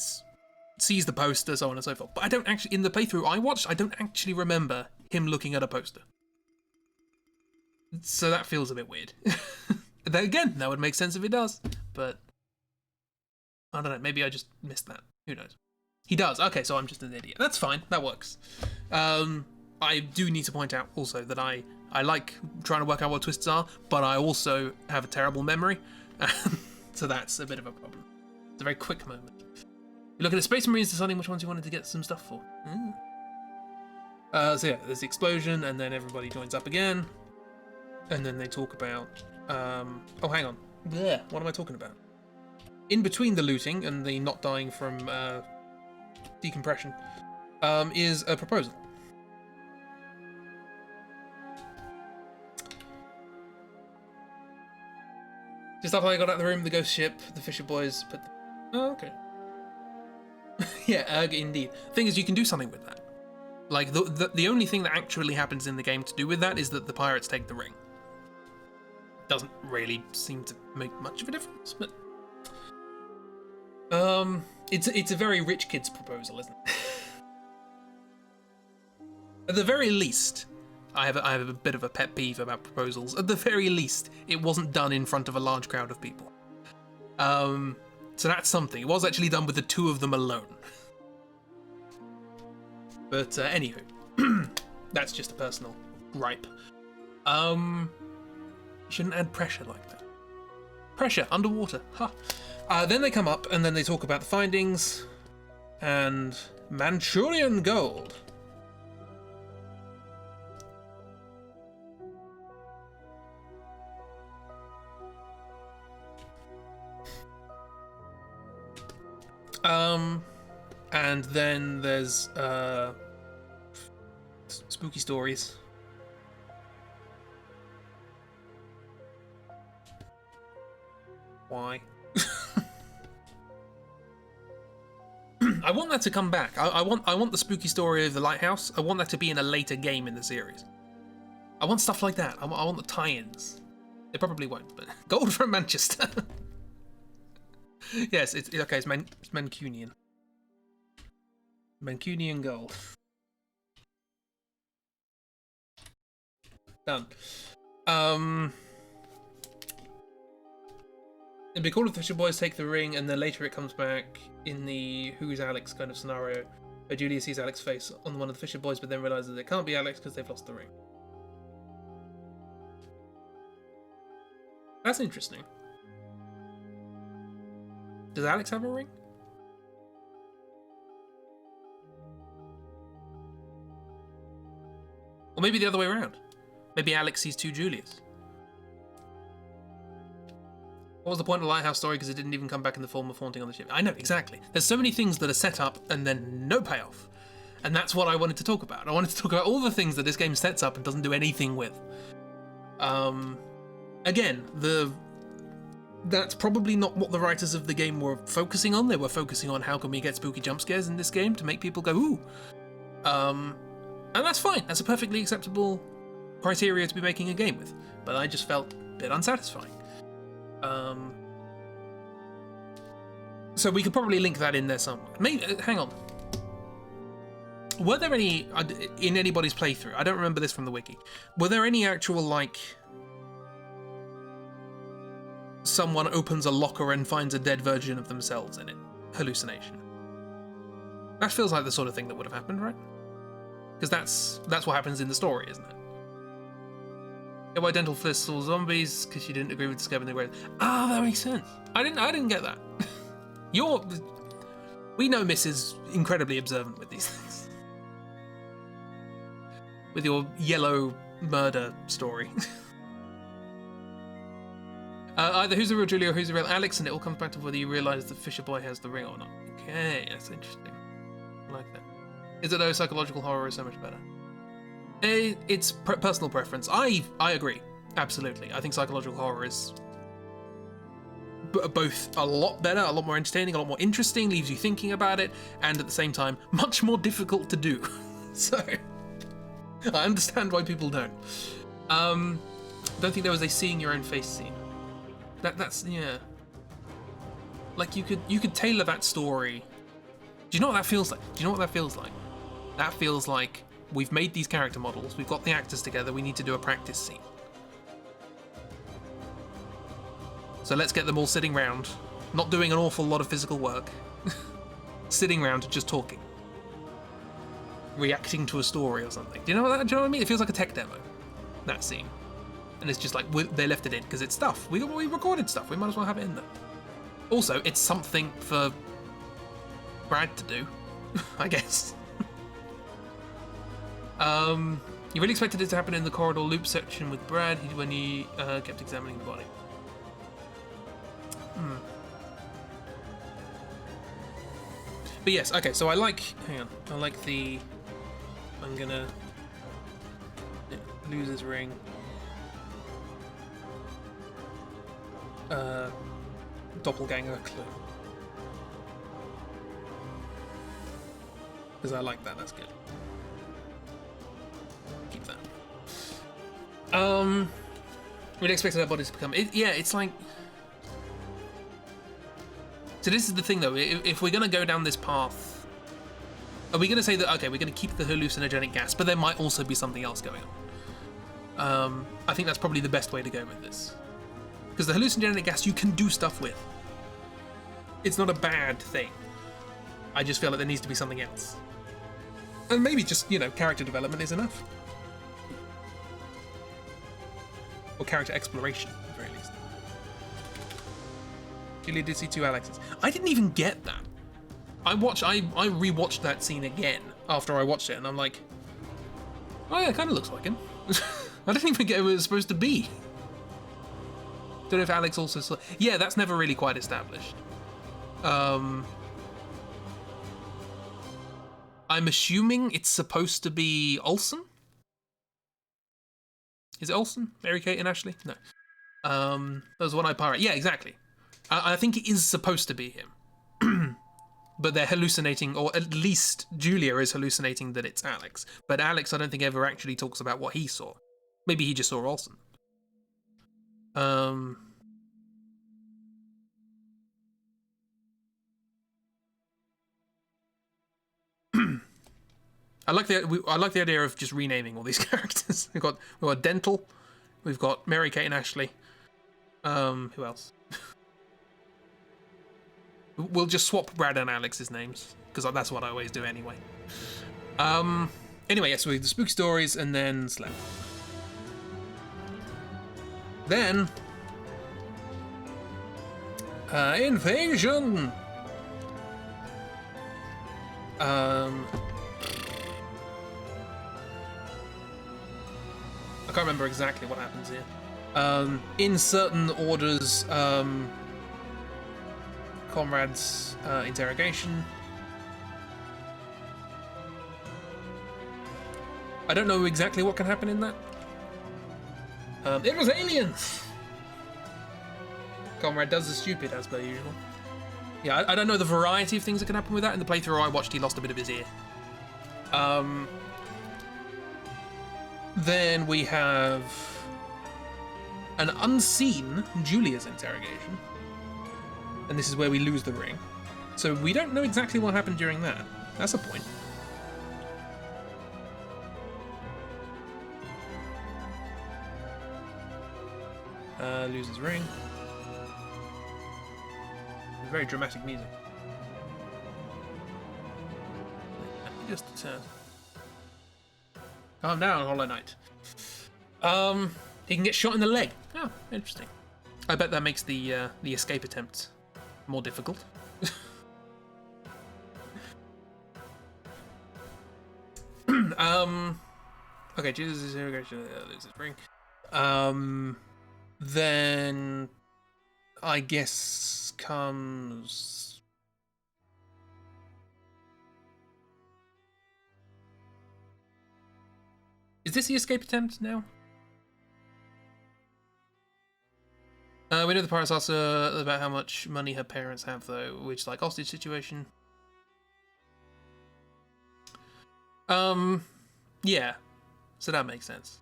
sees the poster, so on and so forth. But I don't actually, in the playthrough I watched, I don't actually remember him looking at a poster. So that feels a bit weird. Then again, that would make sense if it does, but I don't know, maybe I just missed that. Who knows? He does, okay, so I'm just an idiot. That's fine, that works. I do need to point out also that I like trying to work out what twists are, but I also have a terrible memory. So that's a bit of a problem. It's a very quick moment. You're looking at Space Marines deciding which ones you wanted to get some stuff for. So yeah, there's the explosion, and then everybody joins up again. And then they talk about... oh, hang on. Blech, what am I talking about? In between the looting and the not dying from decompression is a proposal. Just after I got out of the room, the ghost ship, the Fisher boys put... Oh, okay. Yeah, indeed. Thing is, you can do something with that. Like, the only thing that actually happens in the game to do with that is that the pirates take the ring. Doesn't really seem to make much of a difference, but... It's a very rich kid's proposal, isn't it? At the very least... I have a bit of a pet peeve about proposals. At the very least, it wasn't done in front of a large crowd of people. So that's something. It was actually done with the two of them alone. But anywho, that's just a personal gripe. You shouldn't add pressure like that. Pressure underwater. Ha. Then they come up and then they talk about the findings and Manchurian gold. And then there's spooky stories. Why? I want that to come back. I want the spooky story of the lighthouse. I want that to be in a later game in the series. I want stuff like that. I want the tie-ins. They probably won't, but gold from Manchester. Yes, it's okay. It's Mancunian. Mancunian gold. Done. It'd be cool if the Fisher Boys take the ring and then later it comes back in the who's Alex kind of scenario, where Julia sees Alex's face on one of the Fisher Boys but then realises it can't be Alex because they've lost the ring. That's interesting. Does Alex have a ring? Or maybe the other way around. Maybe Alex sees two Julias. What was the point of the Lighthouse story? Because it didn't even come back in the form of haunting on the ship. I know, exactly. There's so many things that are set up and then no payoff. And that's what I wanted to talk about. I wanted to talk about all the things that this game sets up and doesn't do anything with. Again, that's probably not what the writers of the game were focusing on. They were focusing on how can we get spooky jump scares in this game to make people go, ooh. And that's fine. That's a perfectly acceptable criteria to be making a game with. But I just felt a bit unsatisfying. So we could probably link that in there somewhere. Maybe, hang on. Were there any, in anybody's playthrough, I don't remember this from the wiki, were there any actual, like, someone opens a locker and finds a dead version of themselves in it? Hallucination. That feels like the sort of thing that would have happened, right? Because that's what happens in the story, isn't it? Yeah, why Dental Fliss saw zombies because she didn't agree with discovering the great. Ah, that makes sense. I didn't get that. We know Miss is incredibly observant with these things. With your yellow murder story. Either who's the real Julia or who's the real Alex, and it all comes back to whether you realise that Fisher Boy has the ring or not. Okay, that's interesting. I like that. Is it though psychological horror is so much better? It's personal preference. I agree, absolutely. I think psychological horror is both a lot better, a lot more entertaining, a lot more interesting, leaves you thinking about it, and at the same time, much more difficult to do. So, I understand why people don't. Don't think there was a seeing your own face scene. That's yeah. Like you could tailor that story. Do you know what that feels like? That feels like we've made these character models, we've got the actors together, we need to do a practice scene. So let's get them all sitting round, not doing an awful lot of physical work, sitting round just talking, reacting to a story or something. Do you know what I mean? It feels like a tech demo, that scene. And it's just like, they left it in because it's stuff. We recorded stuff, we might as well have it in there. Also, it's something for Brad to do, I guess. You really expected it to happen in the corridor loop section with Brad when he kept examining the body. But yes, okay, so I like the, I'm gonna lose his ring. Doppelganger clue. Because I like that, that's good. Keep that. Really expected our bodies to become, yeah, it's like, so this is the thing though, if we're gonna go down this path, are we gonna say that, okay, we're gonna keep the hallucinogenic gas, but there might also be something else going on? I think that's probably the best way to go with this. Because the hallucinogenic gas you can do stuff with. It's not a bad thing. I just feel like there needs to be something else. And maybe just, you know, character development is enough. Or character exploration, at the very least. Julia did see two Alexes. I didn't even get that. I rewatched that scene again after I watched it, and I'm like, oh yeah, it kind of looks like him. I didn't even get who it was supposed to be. Don't know if Alex also saw. Yeah, that's never really quite established. I'm assuming it's supposed to be Olsen. Is it Olsen? Mary-Kate and Ashley? No. That was One Eye Pirate. Yeah, exactly. I think it is supposed to be him. But they're hallucinating, or at least Julia is hallucinating that it's Alex. But Alex, I don't think ever actually talks about what he saw. Maybe he just saw Olsen. I like the idea of just renaming all these characters. we've got Dental, we've got Mary Kate and Ashley. Who else? We'll just swap Brad and Alex's names because that's what I always do anyway. Anyway, yes, we have the spooky stories and then Slap. Then invasion. I can't remember exactly what happens here. In certain orders, Comrade's interrogation. I don't know exactly what can happen in that. It was aliens! Comrade does the stupid as per usual. Yeah, I don't know the variety of things that can happen with that. In the playthrough I watched, he lost a bit of his ear. Then we have an unseen Julia's interrogation. And this is where we lose the ring. So we don't know exactly what happened during that. That's a point. Loses ring. Very dramatic music. Just a turn. Calm down, Hollow Knight. He can get shot in the leg. Oh, interesting. I bet that makes the escape attempt more difficult. Okay, Jesus irrigation loses ring. Then I guess comes Is this the escape attempt now? We know the pirates asked about how much money her parents have, though, which, like, hostage situation. Yeah. So that makes sense.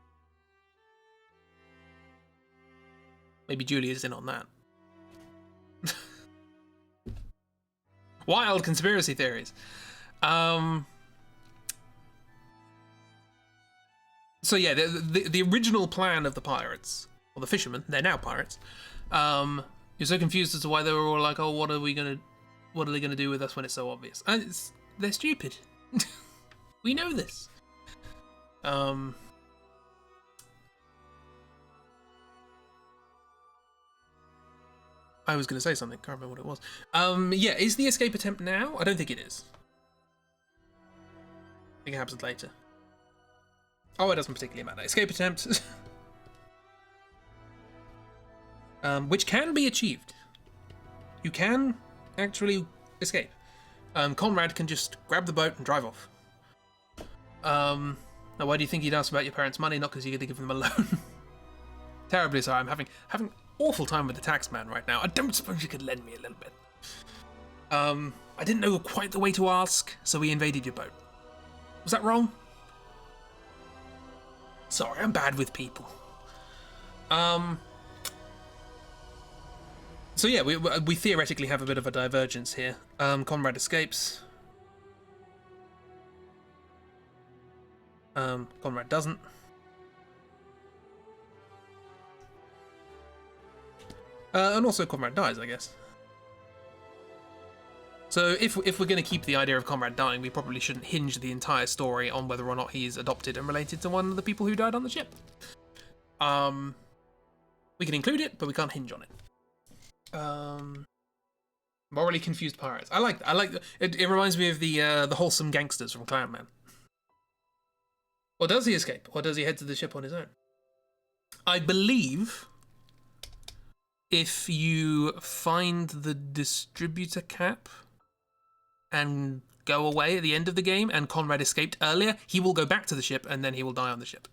Maybe Julia's in on that. Wild conspiracy theories. So yeah, the original plan of the pirates, or the fishermen, they're now pirates. You're so confused as to why they were all like, "Oh, what are they gonna do with us when it's so obvious?" And they're stupid. We know this. I was going to say something, can't remember what it was. Yeah, is the escape attempt now? I don't think it is. I think it happens later. Oh, it doesn't particularly matter. Escape attempt. Which can be achieved. You can actually escape. Conrad can just grab the boat and drive off. Now, why do you think he'd ask about your parents' money? Not because you're going to give them a loan. Terribly sorry, I'm having awful time with the tax man right now. I don't suppose you could lend me a little bit. I didn't know quite the way to ask, so we invaded your boat. Was that wrong? Sorry, I'm bad with people. So yeah, we theoretically have a bit of a divergence here. Conrad escapes. Conrad doesn't. And also Conrad dies, I guess. So if we're going to keep the idea of Conrad dying, we probably shouldn't hinge the entire story on whether or not he's adopted and related to one of the people who died on the ship. We can include it, but we can't hinge on it. Morally confused pirates. I like it reminds me of the wholesome gangsters from Clown Man. Or does he escape? Or does he head to the ship on his own? I believe if you find the distributor cap and go away at the end of the game and Conrad escaped earlier, he will go back to the ship and then he will die on the ship.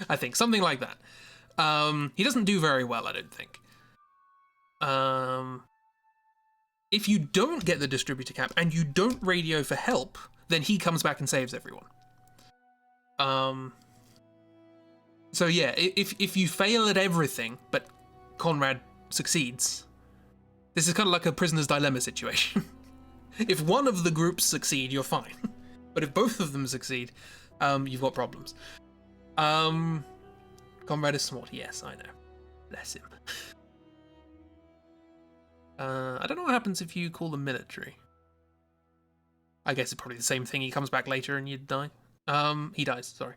I think. Something like that. He doesn't do very well, I don't think. If you don't get the distributor cap and you don't radio for help, then he comes back and saves everyone. So yeah, if you fail at everything, but Conrad succeeds, this is kind of like a prisoner's dilemma situation. If one of the groups succeed, you're fine. But if both of them succeed, you've got problems. Comrade is smart. Yes, I know. Bless him. I don't know what happens if you call the military. I guess it's probably the same thing. He comes back later and you die. He dies, sorry.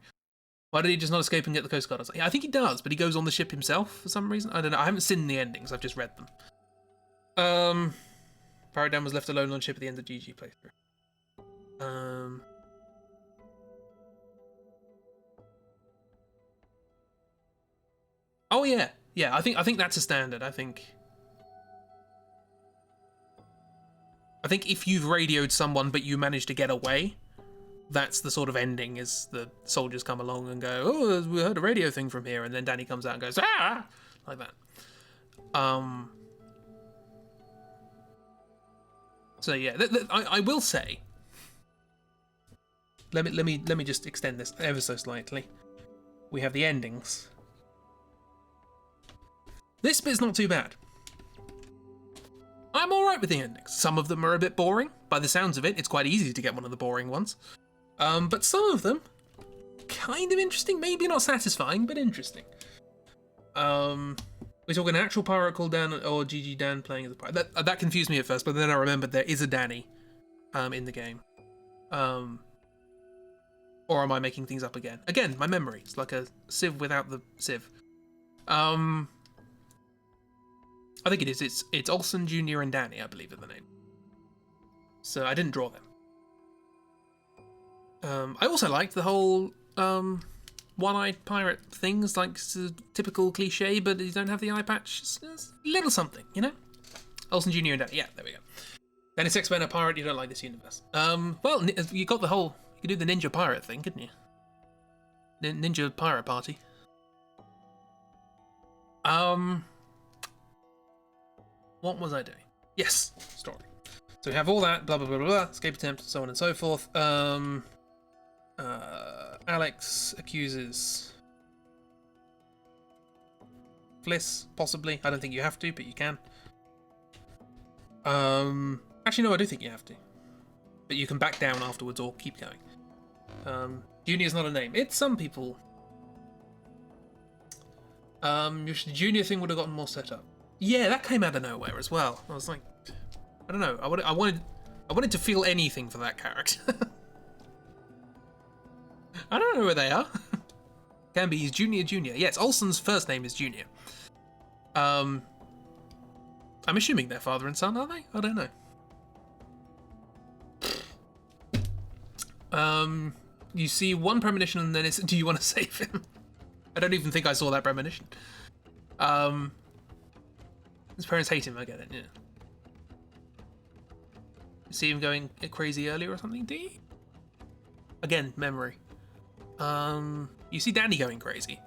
Why did he just not escape and get the Coast Guard? Yeah, I think he does, but he goes on the ship himself for some reason. I don't know. I haven't seen the endings. I've just read them. Pirate Dan was left alone on ship at the end of GG playthrough. Oh yeah, yeah. I think that's a standard. I think if you've radioed someone but you manage to get away, that's the sort of ending. Is the soldiers come along and go, "Oh, we heard a radio thing from here," and then Danny comes out and goes, "Ah!" like that. So yeah, I will say. Let me just extend this ever so slightly. We have the endings. This bit's not too bad. I'm alright with the endings. Some of them are a bit boring. By the sounds of it, it's quite easy to get one of the boring ones. But some of them, kind of interesting. Maybe not satisfying, but interesting. We're talking an actual pirate called Dan, or GG Dan playing as a pirate. That confused me at first, but then I remembered there is a Danny in the game. Or am I making things up again? Again, my memory. It's like a sieve without the sieve. I think it is. It's Olsen Jr. and Danny, I believe, are the name. So I didn't draw them. I also liked the whole one-eyed pirate things, like typical cliche, but you don't have the eye patch. It's a little something, you know? Olsen Jr. and Danny. Yeah, there we go. Danny's X-Men, a pirate. You don't like this universe. Well, you got the whole. You could do the ninja pirate thing, couldn't you? Ninja pirate party. What was I doing? Yes, story. So we have all that, blah, blah, blah, blah, blah, escape attempt, so on and so forth. Alex accuses Fliss, possibly. I don't think you have to, but you can. Actually, no, I do think you have to. But you can back down afterwards or keep going. Junior's not a name. It's some people. Your Junior thing would have gotten more set up. Yeah, that came out of nowhere as well. I was like, I don't know. I wanted to feel anything for that character. I don't know where they are. Can be. He's Junior. Yes, Olsen's first name is Junior. I'm assuming they're father and son, are they? I don't know. You see one premonition and then it's, do you want to save him? I don't even think I saw that premonition. His parents hate him, I get it, yeah. You see him going crazy earlier or something, do you? Again, memory. You see Danny going crazy.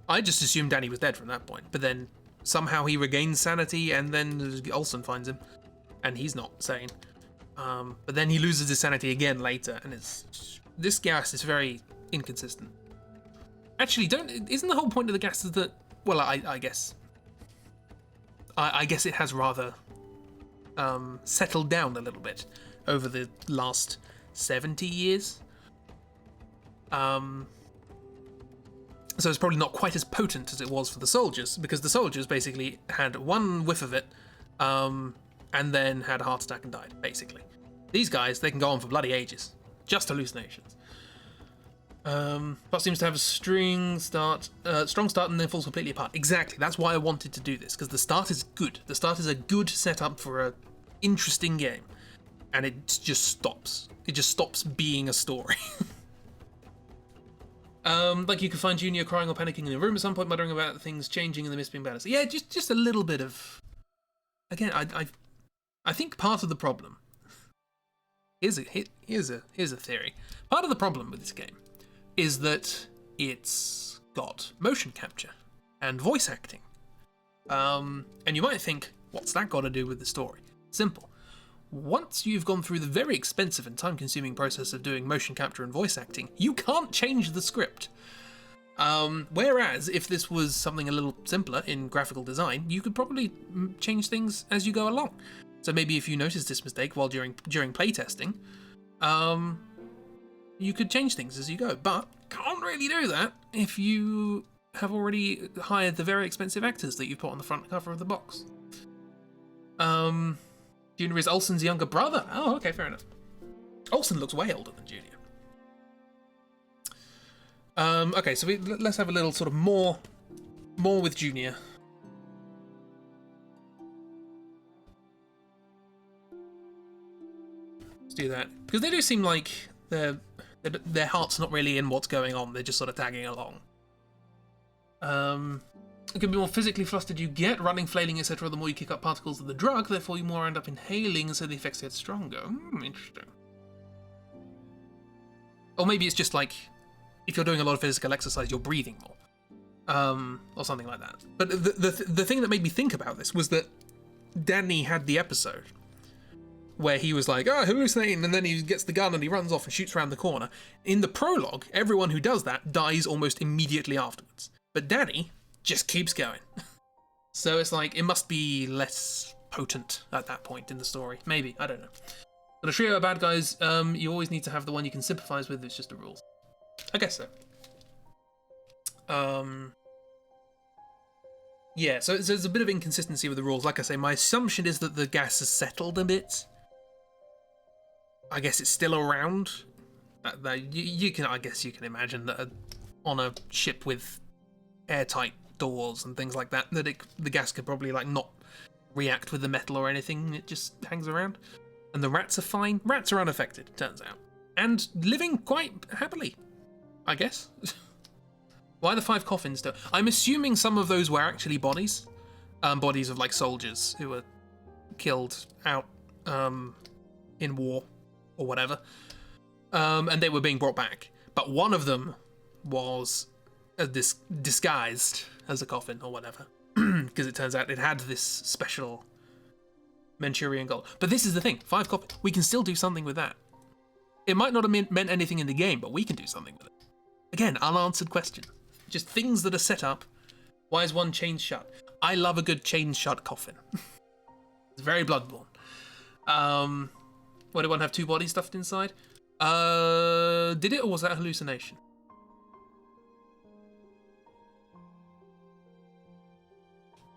I just assumed Danny was dead from that point, but then somehow he regains sanity and then Olsen finds him, and he's not sane. But then he loses his sanity again later, and this gas is very inconsistent. Actually, isn't the whole point of the gas is that, well, I guess it has rather settled down a little bit over the last 70 years. So it's probably not quite as potent as it was for the soldiers, because the soldiers basically had one whiff of it and then had a heart attack and died, basically. These guys, they can go on for bloody ages. Just hallucinations. But seems to have a strong start and then falls completely apart. Exactly, that's why I wanted to do this, because the start is good. The start is a good setup for an interesting game, and it just stops. It just stops being a story. Like you can find Junior crying or panicking in the room at some point, muttering about things changing and the mist being better. So yeah, just a little bit of. Again, I think part of the problem. Here's a theory. Part of the problem with this game is that it's got motion capture and voice acting. And you might think, what's that got to do with the story? Simple. Once you've gone through the very expensive and time-consuming process of doing motion capture and voice acting, you can't change the script. Whereas, if this was something a little simpler in graphical design, you could probably change things as you go along. So maybe if you notice this mistake while during playtesting, you could change things as you go, but can't really do that if you have already hired the very expensive actors that you put on the front cover of the box. Junior is Olsen's younger brother. Oh, okay, fair enough. Olsen looks way older than Junior. Okay, so let's have a little sort of more with Junior. Let's do that, because they do seem like their heart's not really in what's going on. They're just sort of tagging along. It can be more physically flustered you get, running, flailing, etc. The more you kick up particles of the drug, therefore you more end up inhaling, and so the effects get stronger. Interesting. Or maybe it's just like, if you're doing a lot of physical exercise, you're breathing more. Or something like that. But the thing that made me think about this was that Danny had the episode where he was like, oh, hallucinating, and then he gets the gun and he runs off and shoots around the corner. In the prologue, everyone who does that dies almost immediately afterwards. But Danny just keeps going. So it's like, it must be less potent at that point in the story. Maybe, I don't know. But a trio of bad guys, you always need to have the one you can sympathize with. It's just the rules. I guess so. Yeah, so there's a bit of inconsistency with the rules. Like I say, my assumption is that the gas has settled a bit. I guess it's still around. You can, I guess you can imagine that on a ship with airtight doors and things like that, the gas could probably like not react with the metal or anything. It just hangs around. And the rats are fine. Rats are unaffected, turns out. And living quite happily, I guess. Why the 5 coffins though? I'm assuming some of those were actually bodies. Bodies of like soldiers who were killed out in war or whatever. And they were being brought back. But one of them was disguised as a coffin or whatever. Because it turns out it had this special Manchurian gold. But this is the thing, 5 coffins. We can still do something with that. It might not have meant anything in the game, but we can do something with it. Again, unanswered question. Just things that are set up. Why is one chained shut? I love a good chained shut coffin. It's very Bloodborne. Why did one have 2 bodies stuffed inside? Did it, or was that a hallucination?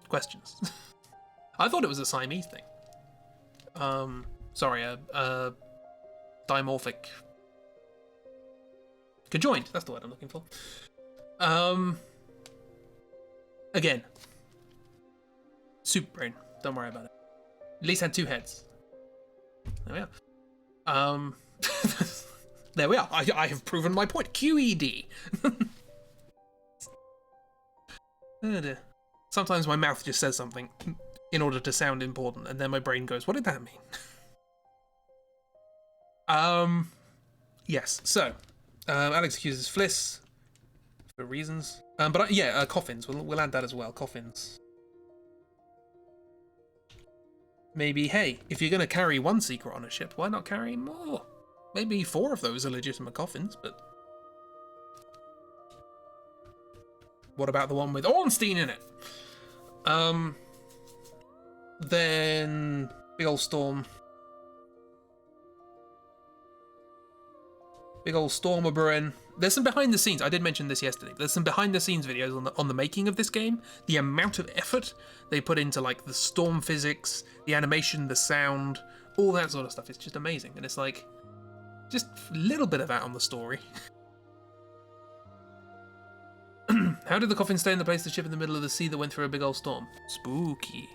Questions. I thought it was a Siamese thing. Sorry, a dimorphic. Conjoined, that's the word I'm looking for. Again. Super brain, don't worry about it. At least had 2 heads. There we are. There we are. I have proven my point. QED. Oh dear. Sometimes my mouth just says something in order to sound important, and then my brain goes, what did that mean? Yes, so, Alex accuses Fliss for reasons. But yeah, coffins, we'll add that as well, coffins. Maybe, hey, if you're going to carry 1 secret on a ship, why not carry more? Maybe 4 of those are legitimate coffins, but... What about the one with Ornstein in it? Then... Big ol' storm. Big ol' storm of brewing. There's some behind the scenes. I did mention this yesterday. There's some behind the scenes videos on the making of this game. The amount of effort they put into like the storm physics, the animation, the sound, all that sort of stuff. It's just amazing. And it's like just a little bit of that on the story. How did the coffin stay in the place of the ship in the middle of the sea that went through a big old storm? Spooky.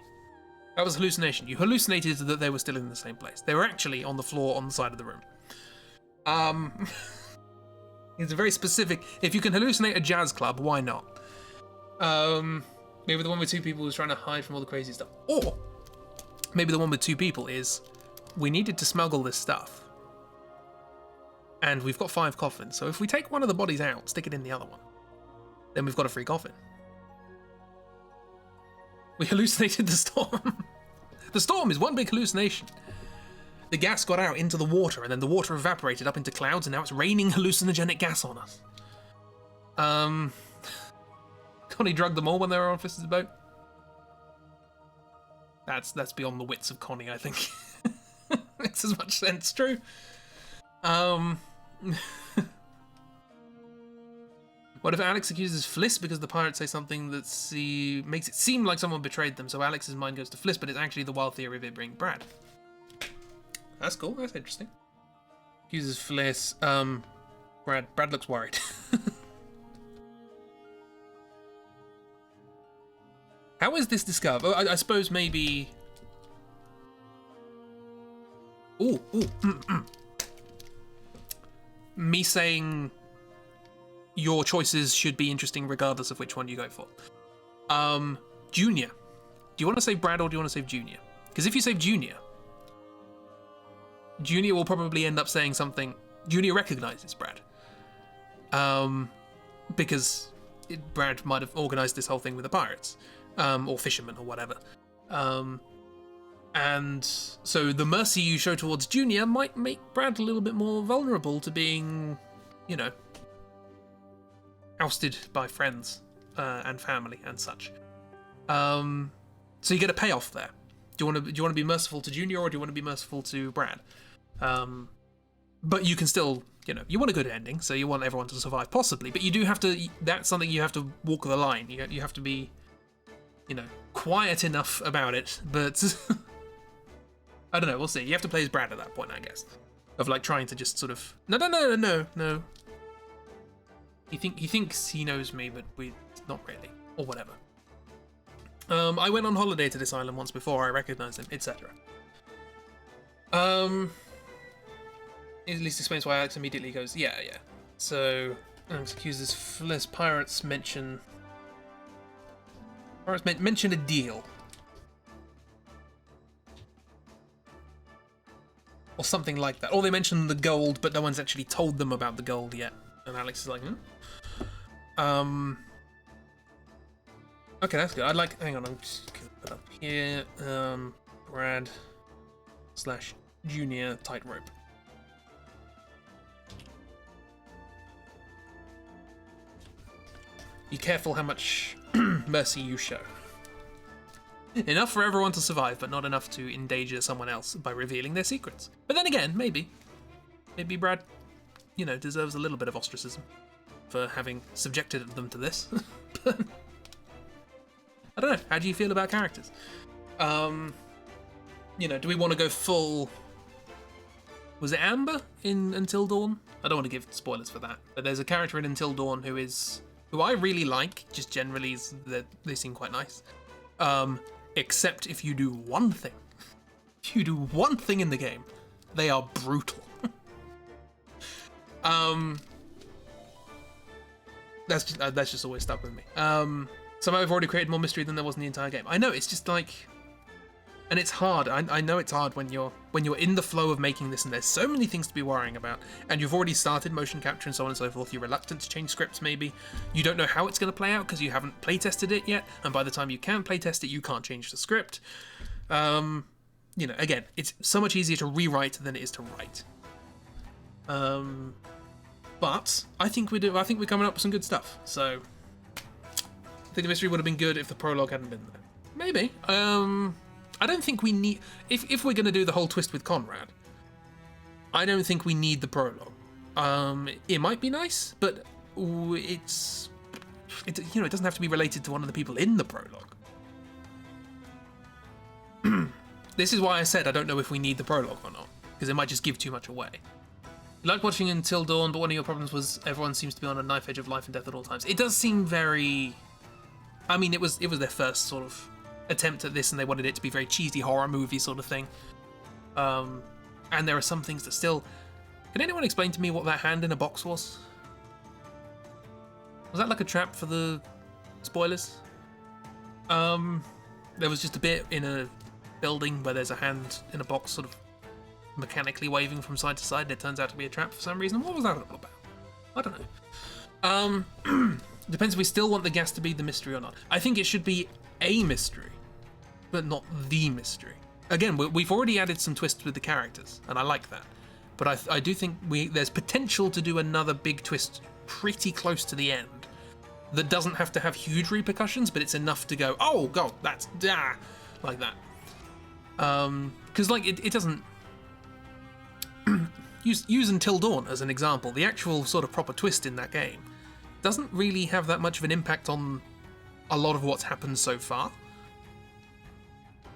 That was hallucination. You hallucinated that they were still in the same place. They were actually on the floor on the side of the room. It's a very specific... If you can hallucinate a jazz club, why not? Maybe the one with 2 people was trying to hide from all the crazy stuff. Or maybe the one with 2 people is, we needed to smuggle this stuff. And we've got 5 coffins, so if we take one of the bodies out, stick it in the other one, then we've got a free coffin. We hallucinated the storm. The storm is one big hallucination. The gas got out into the water, and then the water evaporated up into clouds, and now it's raining hallucinogenic gas on us. Connie drugged them all when they were on Fister's boat. That's beyond the wits of Connie, I think. Makes as much sense, true. Um, what if Alex accuses Fliss because the pirates say something that makes it seem like someone betrayed them, so Alex's mind goes to Fliss, but it's actually the wild theory of it being Brad? That's cool. That's interesting. Accuses Fliss. Brad looks worried. How is this discovered? Oh, I suppose maybe. Ooh. Me saying your choices should be interesting regardless of which one you go for. Junior. Do you want to save Brad or do you want to save Junior? Because if you save Junior, Junior will probably end up saying something. Junior recognizes Brad. Because Brad might have organized this whole thing with the pirates. Or fishermen or whatever. And so the mercy you show towards Junior might make Brad a little bit more vulnerable to being, you know, ousted by friends and family and such. So you get a payoff there. Do you want to be merciful to Junior or do you want to be merciful to Brad? But you can still, you know, you want a good ending, so you want everyone to survive possibly. But you do have to. That's something you have to walk the line. You have to be, you know, quiet enough about it, but I don't know, we'll see. You have to play as Brad at that point, I guess. Of like trying to just sort of no. He thinks he knows me, but we not really, or whatever. I went on holiday to this island once before, I recognized him, etc. It at least explains why Alex immediately goes, yeah. So Alex accuses Fliss. Pirates mention a deal. Or something like that. Or they mention the gold, but no one's actually told them about the gold yet. And Alex is like, Okay, that's good. hang on, I'm just gonna put up here. Brad / Junior tightrope. Be careful how much mercy you show. Enough for everyone to survive, but not enough to endanger someone else by revealing their secrets. But then again, maybe Brad, you know, deserves a little bit of ostracism for having subjected them to this. But I don't know. How do you feel about characters? You know, do we want to go full? Was it Amber in Until Dawn? I don't want to give spoilers for that, but there's a character in Until Dawn who I really like. Just generally, they seem quite nice. Except if you do one thing. If you do one thing in the game, they are brutal. That's just always stuck with me. Somehow I've already created more mystery than there was in the entire game. I know, it's just like, and it's hard. I know it's hard when you're in the flow of making this, and there's so many things to be worrying about, and you've already started motion capture and so on and so forth. You're reluctant to change scripts, maybe. You don't know how it's going to play out because you haven't playtested it yet, and by the time you can playtest it, you can't change the script. You know, again, it's so much easier to rewrite than it is to write. But I think we're coming up with some good stuff. So I think the mystery would have been good if the prologue hadn't been there. Maybe. I don't think we need... If we're going to do the whole twist with Conrad, I don't think we need the prologue. It might be nice, but it doesn't have to be related to one of the people in the prologue. This is why I said I don't know if we need the prologue or not, because it might just give too much away. You like watching Until Dawn, but one of your problems was everyone seems to be on a knife edge of life and death at all times. It does seem very... I mean, it was their first sort of attempt at this, and they wanted it to be very cheesy horror movie sort of thing. And there are some things that still... Can anyone explain to me what that hand in a box was? Was that like a trap for the spoilers? There was just a bit in a building where there's a hand in a box sort of mechanically waving from side to side, and it turns out to be a trap for some reason. What was that all about? I don't know. Depends if we still want the gas to be the mystery or not. I think it should be a mystery, but not the mystery. Again, we've already added some twists with the characters, and I like that. But I do think there's potential to do another big twist pretty close to the end that doesn't have to have huge repercussions, but it's enough to go, oh god, that's like that. Because like it doesn't. use Until Dawn as an example. The actual sort of proper twist in that game doesn't really have that much of an impact on a lot of what's happened so far.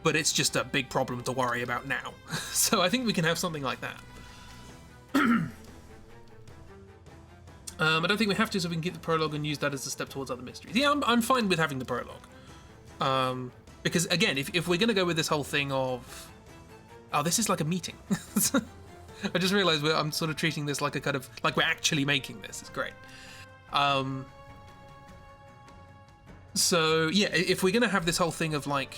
But it's just a big problem to worry about now. So I think we can have something like that. I don't think we have to, so we can keep the prologue and use that as a step towards other mysteries. Yeah, I'm fine with having the prologue. Because, again, if we're going to go with this whole thing of... Oh, this is like a meeting. I just realised I'm sort of treating this like a kind of... Like we're actually making this. It's great. So, yeah, if we're going to have this whole thing of, like...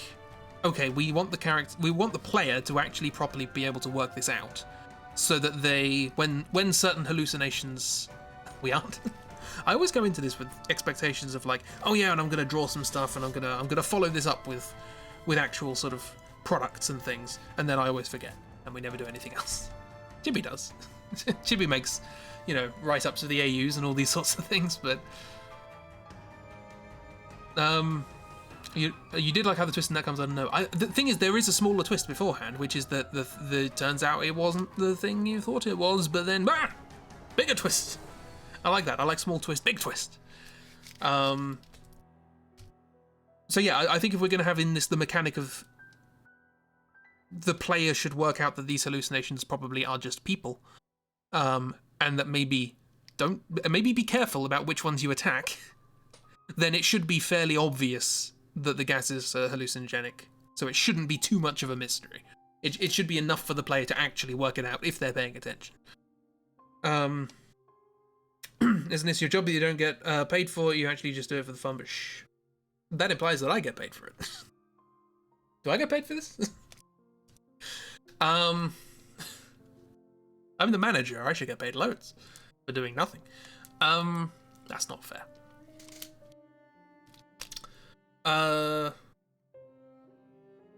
Okay, we want the player to actually properly be able to work this out. So that they... When certain hallucinations... We aren't. I always go into this with expectations of like, oh yeah, and I'm gonna draw some stuff, and I'm gonna follow this up with actual sort of products and things, and then I always forget, and we never do anything else. Chibi does. Chibi makes, write-ups of the AUs and all these sorts of things, but you did like how the twist in that comes out. No, the thing is, there is a smaller twist beforehand, which is that the turns out it wasn't the thing you thought it was, but then bigger twist. I like that. I like small twist, big twist. So yeah, I think if we're going to have in this the mechanic of the player should work out that these hallucinations probably are just people, and that maybe be careful about which ones you attack, then it should be fairly obvious that the gas is hallucinogenic. So it shouldn't be too much of a mystery. It should be enough for the player to actually work it out if they're paying attention. Isn't this your job that you don't get paid for? You actually just do it for the fun, but shh. That implies that I get paid for it. Do I get paid for this? I'm the manager. I should get paid loads for doing nothing. That's not fair.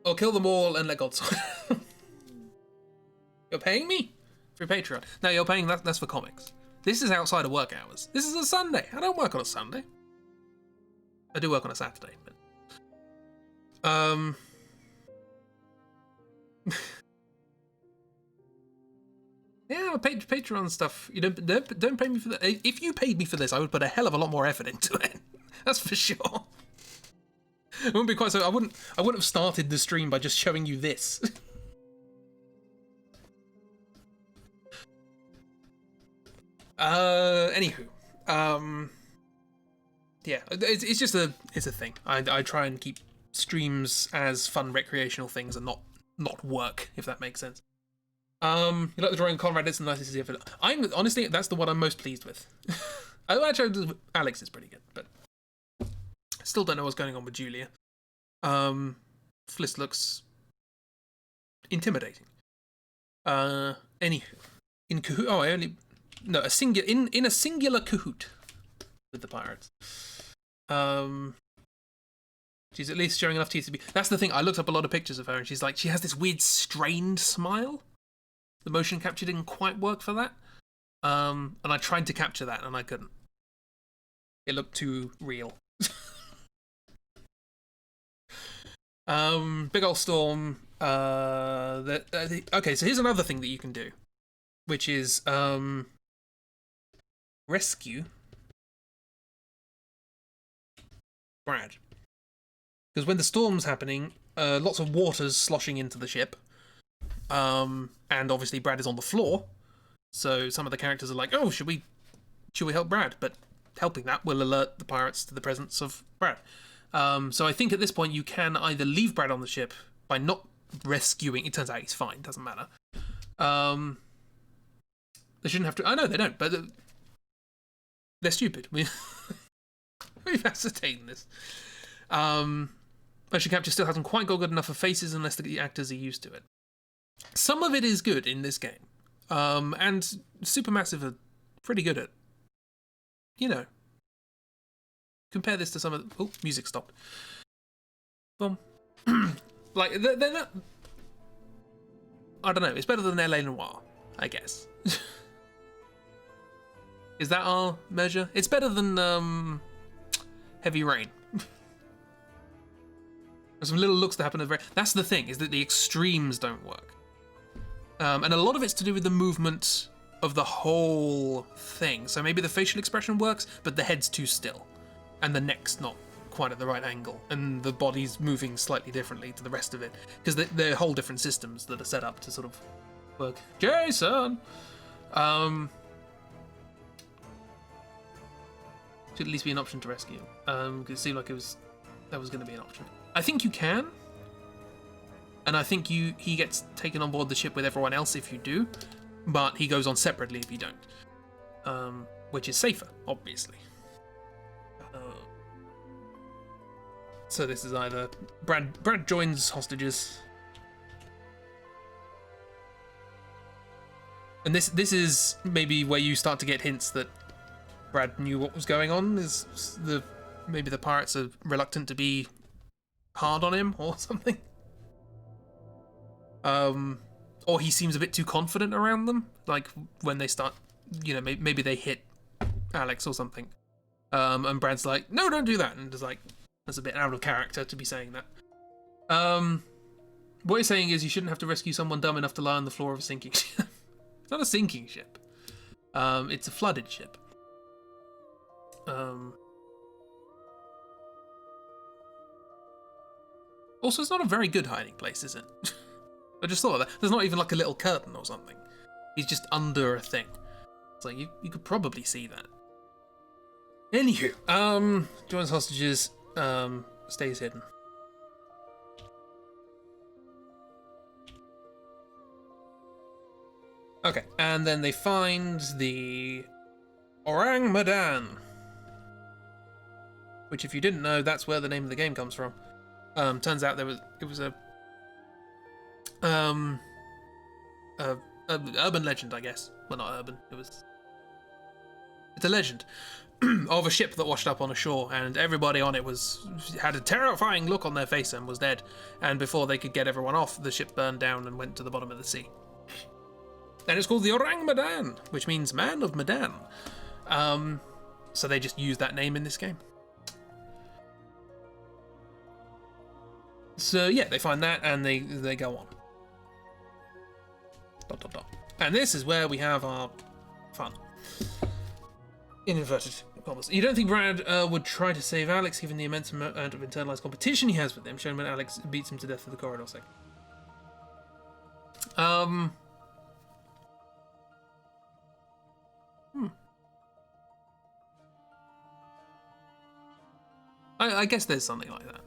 Or kill them all and let God sort. You're paying me for Patreon. No, you're paying that's for comics. This is outside of work hours. This is a Sunday. I don't work on a Sunday. I do work on a Saturday, but yeah, Patreon stuff. You don't pay me for that. If you paid me for this, I would put a hell of a lot more effort into it. That's for sure. It wouldn't be quite so. I wouldn't have started the stream by just showing you this. Anywho, yeah, it's just it's a thing. I try and keep streams as fun recreational things and not work, if that makes sense. You like the drawing of Conrad? It's the nicest ever. Honestly, that's the one I'm most pleased with. Actually, Alex is pretty good, but still don't know what's going on with Julia. Fliss looks intimidating. Anywho, in Kahoot. In a singular Kahoot with the pirates. She's at least showing enough teeth to be. That's the thing. I looked up a lot of pictures of her, and she has this weird strained smile. The motion capture didn't quite work for that. And I tried to capture that, and I couldn't. It looked too real. Big ol' storm. Okay, so here's another thing that you can do, which is rescue Brad. Because when the storm's happening, lots of water's sloshing into the ship. And obviously Brad is on the floor. So some of the characters are like, oh, should we help Brad? But helping that will alert the pirates to the presence of Brad. So I think at this point you can either leave Brad on the ship by not rescuing. It turns out he's fine, doesn't matter. They shouldn't have to. I know they don't, but they're stupid. We've ascertained this. Motion capture still hasn't quite got good enough for faces unless the actors are used to it. Some of it is good in this game. And Supermassive are pretty good at, compare this to some of the... Oh, music stopped. Like, they're not... I don't know, it's better than LA Noire, I guess. Is that our measure? It's better than Heavy Rain. There's some little looks that happen at the very... That's the thing, is that the extremes don't work. And a lot of it's to do with the movement of the whole thing. So maybe the facial expression works, but the head's too still, and the neck's not quite at the right angle, and the body's moving slightly differently to the rest of it, because they're whole different systems that are set up to sort of work. Jason! Should at least be an option to rescue him, because it seemed like that was going to be an option. I think you can, and I think he gets taken on board the ship with everyone else if you do, but he goes on separately if you don't, which is safer, obviously. So this is either Brad joins hostages, and this is maybe where you start to get hints that Brad knew what was going on. Is maybe the pirates are reluctant to be hard on him or something, or he seems a bit too confident around them. Like when they start, maybe they hit Alex or something, and Brad's like, "No, don't do that," and just like. That's a bit out of character to be saying that. What you're saying is you shouldn't have to rescue someone dumb enough to lie on the floor of a sinking ship. It's not a sinking ship. It's a flooded ship. Also, it's not a very good hiding place, is it? I just thought of that. There's not even like a little curtain or something. He's just under a thing. It's like, you could probably see that. Anywho, joins hostages. Stays hidden. Okay, and then they find the Man of Medan, which, if you didn't know, that's where the name of the game comes from. Turns out it was a urban legend, I guess. Well, not urban. It's a legend of a ship that washed up on a shore, and everybody on it had a terrifying look on their face and was dead. And before they could get everyone off, the ship burned down and went to the bottom of the sea. And it's called the Man of Medan, which means Man of Medan. So they just used that name in this game. So yeah, they find that and they go on. ... And this is where we have our fun. In inverted commas. You don't think Brad would try to save Alex given the immense amount of internalized competition he has with him, shown when Alex beats him to death through the corridor second. I guess there's something like that.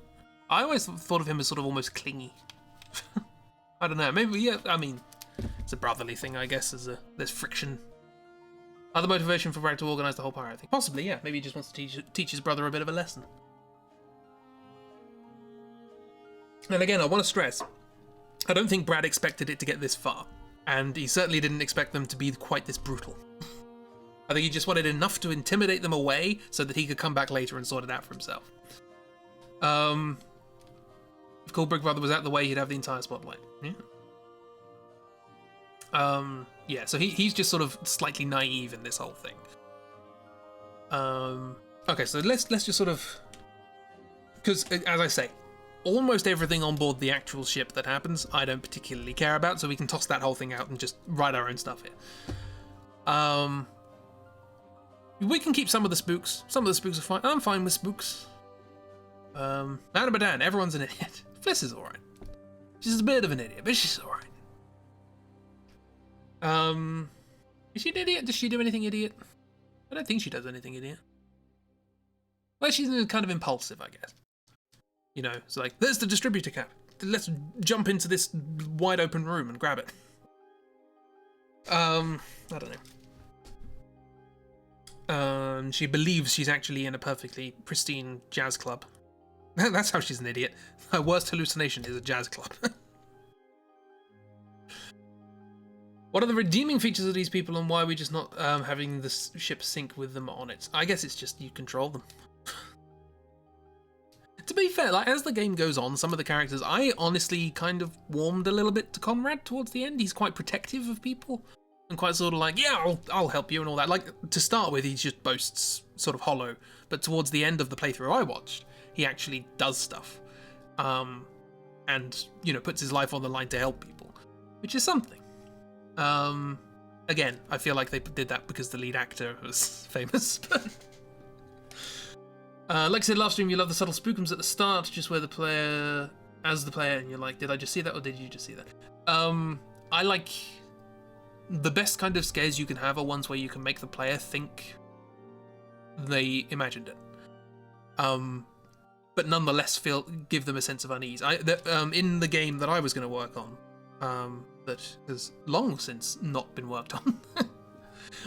I always thought of him as sort of almost clingy. I don't know, maybe, yeah, I mean, it's a brotherly thing, I guess, there's friction. Other motivation for Brad to organise the whole pirate thing? Possibly, yeah. Maybe he just wants to teach his brother a bit of a lesson. And again, I want to stress, I don't think Brad expected it to get this far. And he certainly didn't expect them to be quite this brutal. I think he just wanted enough to intimidate them away so that he could come back later and sort it out for himself. If Cool Brick Brother was out the way, he'd have the entire spotlight. Yeah. Yeah, so he's just sort of slightly naive in this whole thing. Okay, so let's just sort of... Because, as I say, almost everything on board the actual ship that happens, I don't particularly care about, so we can toss that whole thing out and just write our own stuff here. We can keep some of the spooks. Some of the spooks are fine. I'm fine with spooks. Man of Medan, everyone's an idiot. Fliss is alright. She's a bit of an idiot, but she's alright. Is she an idiot? Does she do anything idiot? I don't think she does anything idiot. Well, she's kind of impulsive, I guess. It's like, there's the distributor cap. Let's jump into this wide open room and grab it. I don't know. She believes she's actually in a perfectly pristine jazz club. That's how she's an idiot. Her worst hallucination is a jazz club. What are the redeeming features of these people, and why are we just not having the ship sink with them on it? I guess it's just you control them. To be fair, like, as the game goes on, some of the characters, I honestly kind of warmed a little bit to Conrad towards the end. He's quite protective of people, and quite sort of like, yeah, I'll help you and all that. Like, to start with, he just boasts sort of hollow, but towards the end of the playthrough I watched, he actually does stuff. And, puts his life on the line to help people, which is something. And Again, I feel like they did that because the lead actor was famous. Like I said last stream, you love the subtle spookums at the start, just where the player, as the player, and you're like, did I just see that or did you just see that? I like the best kind of scares you can have are ones where you can make the player think they imagined it. But nonetheless give them a sense of unease. In the game that I was going to work on, that has long since not been worked on,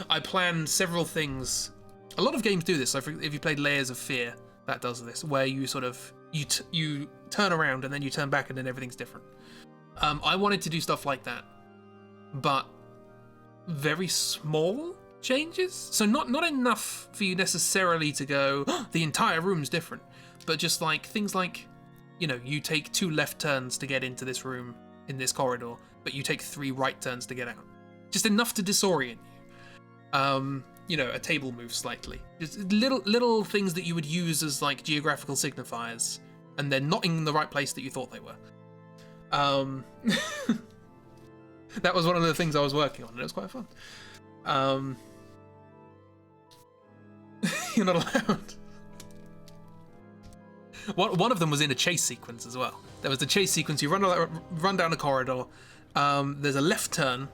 I planned several things. A lot of games do this. So if you played Layers of Fear, that does this, where you sort of you turn around and then you turn back and then everything's different. I wanted to do stuff like that, but very small changes. So not enough for you necessarily to go, oh, the entire room's different, but just like things like, you know, you take 2 left turns to get into this room in this corridor, but you take 3 right turns to get out. Just enough to disorient you. You know, a table moves slightly. Just little things that you would use as like geographical signifiers, and they're not in the right place that you thought they were. That was one of the things I was working on, and it was quite fun. You're not allowed. One of them was in a chase sequence as well. There was the chase sequence. You run down a corridor. There's a left turn.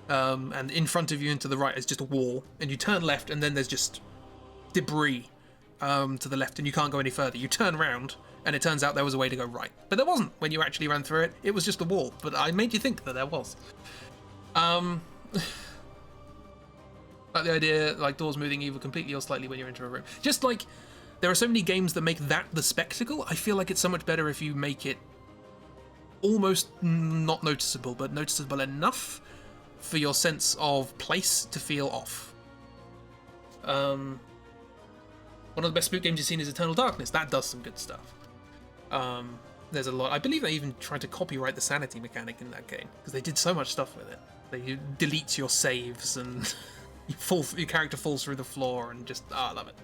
And in front of you and to the right is just a wall, and you turn left, and then there's just debris to the left, and you can't go any further. You turn around, and it turns out there was a way to go right, but there wasn't when you actually ran through it. It was just a wall, but I made you think that there was. Like the idea, like doors moving either completely or slightly when you're into a room. Just like there are so many games that make that the spectacle. I feel like it's so much better if you make it almost not noticeable, but noticeable enough for your sense of place to feel off. One of the best spook games you've seen is Eternal Darkness. That does some good stuff. There's a lot. I believe they even tried to copyright the sanity mechanic in that game, because they did so much stuff with it. They delete your saves, and your character falls through the floor, and just I love it.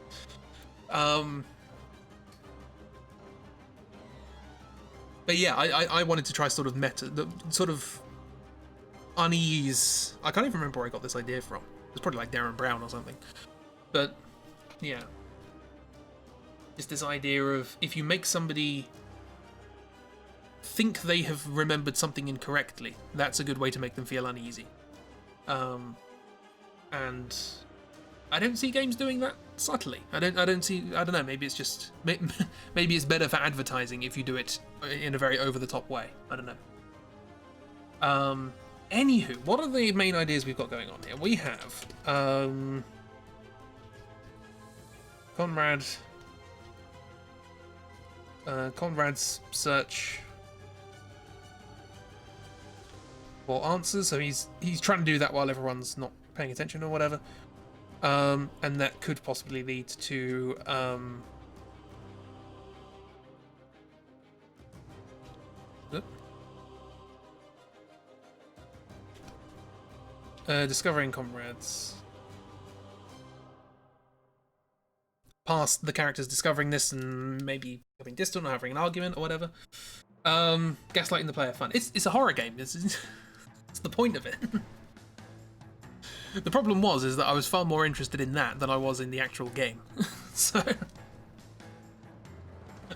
But yeah, I wanted to try sort of the sort of unease. I can't even remember where I got this idea from. It's probably like Darren Brown or something. But yeah, just this idea of if you make somebody think they have remembered something incorrectly, that's a good way to make them feel uneasy. And I don't see games doing that subtly. I don't know. Maybe it's just maybe it's better for advertising if you do it in a very over the top way. I don't know. Anywho, what are the main ideas we've got going on here? We have Conrad's search for answers. So he's trying to do that while everyone's not paying attention or whatever. And that could possibly lead to discovering comrades. Past the characters discovering this and maybe becoming distant or having an argument or whatever. Gaslighting the player fun. It's a horror game. It's the point of it. The problem is that I was far more interested in that than I was in the actual game. So,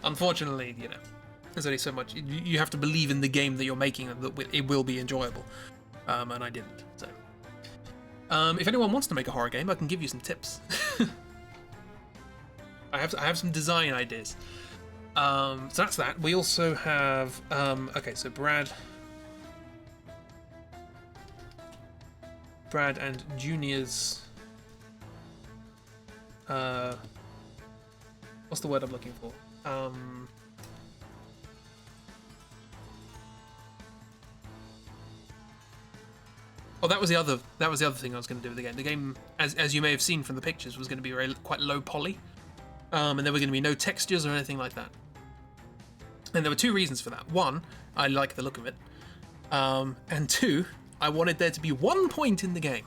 unfortunately, you know, there's only so much. You have to believe in the game that you're making and that it will be enjoyable. And I didn't. So, if anyone wants to make a horror game, I can give you some tips. I have some design ideas. So that's that. We also have okay. So Brad and Junior's what's the word I'm looking for? Oh, that was the other thing I was going to do with the game. The game, as you may have seen from the pictures, was going to be quite low poly, and there were going to be no textures or anything like that. And there were 2 reasons for that. 1, I like the look of it, and 2, I wanted there to be 1 point in the game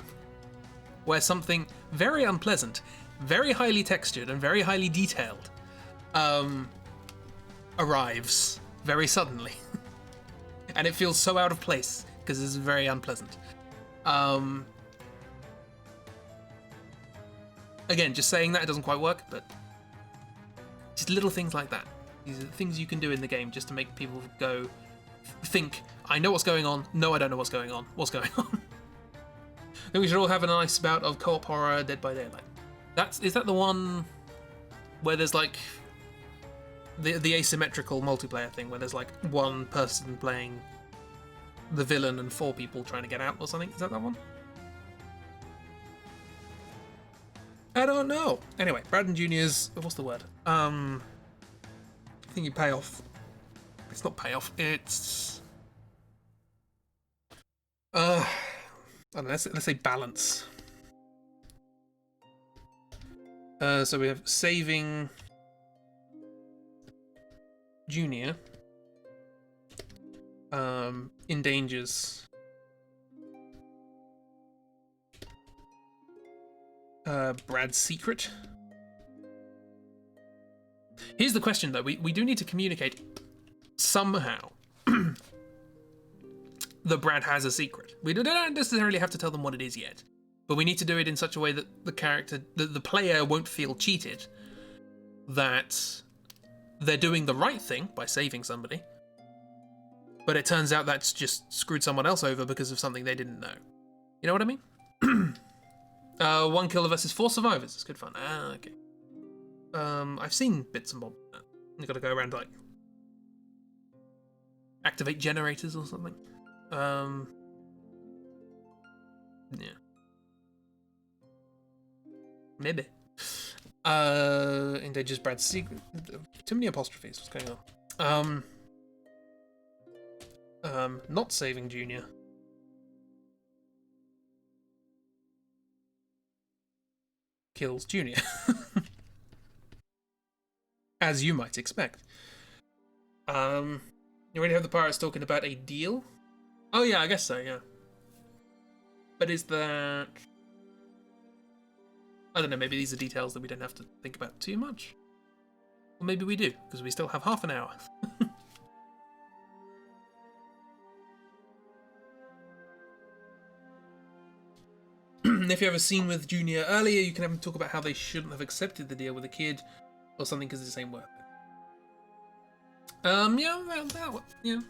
where something very unpleasant, very highly textured and very highly detailed arrives very suddenly. And it feels so out of place because it's very unpleasant. Again, just saying that, it doesn't quite work, but just little things like that. These are things you can do in the game just to make people go, think, I know what's going on. No, I don't know what's going on. What's going on? Then we should all have a nice bout of co-op horror Dead by Daylight. Is that the one where there's like the asymmetrical multiplayer thing where there's like one person playing the villain and 4 people trying to get out or something? Is that one? I don't know. Anyway, Brad and Junior's, what's the word? I think you pay off. It's not payoff. It's I don't know, let's say balance. So we have saving Junior endangers Brad's secret. Here's the question though, we do need to communicate somehow that Brad has a secret. We don't necessarily have to tell them what it is yet, but we need to do it in such a way that the player won't feel cheated, that they're doing the right thing by saving somebody, but it turns out that's just screwed someone else over because of something they didn't know. You know what I mean? 1 killer versus 4 survivors. It's good fun. Okay. I've seen bits and bobs. You gotta go around like activate generators or something. Yeah. Maybe. Endangers Brad's secret. Too many apostrophes. What's going on? Not saving Junior. Kills Junior. As you might expect. You already have the pirates talking about a deal? Oh yeah, I guess so, yeah. But is that... I don't know, maybe these are details that we don't have to think about too much? Or maybe we do, because we still have half an hour. If you have a scene with Junior earlier, you can have him talk about how they shouldn't have accepted the deal with the kid, or something because it's ain't worth it. Yeah.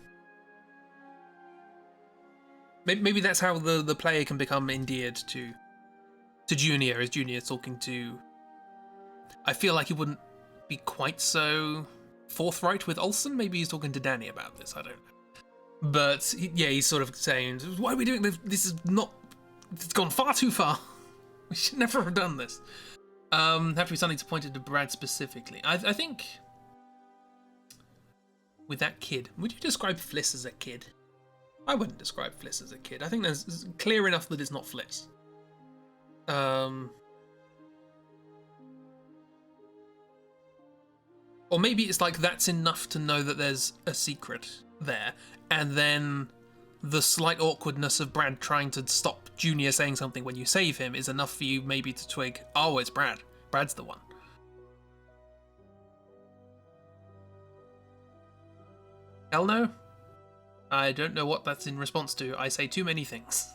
Maybe that's how the player can become endeared to Junior, as Junior talking to... I feel like he wouldn't be quite so forthright with Olsen. Maybe he's talking to Danny about this, I don't know. But, he's sort of saying, why are we doing this? This is not... It's gone far too far. We should never have done this. Have to be something to point it to Brad specifically. I think... With that kid, would you describe Fliss as a kid? I wouldn't describe Fliss as a kid. I think that's clear enough that it's not Fliss. Or maybe it's like that's enough to know that there's a secret there, and then the slight awkwardness of Brad trying to stop Junior saying something when you save him is enough for you maybe to twig, oh, it's Brad. Brad's the one. Hell no? I don't know what that's in response to. I say too many things.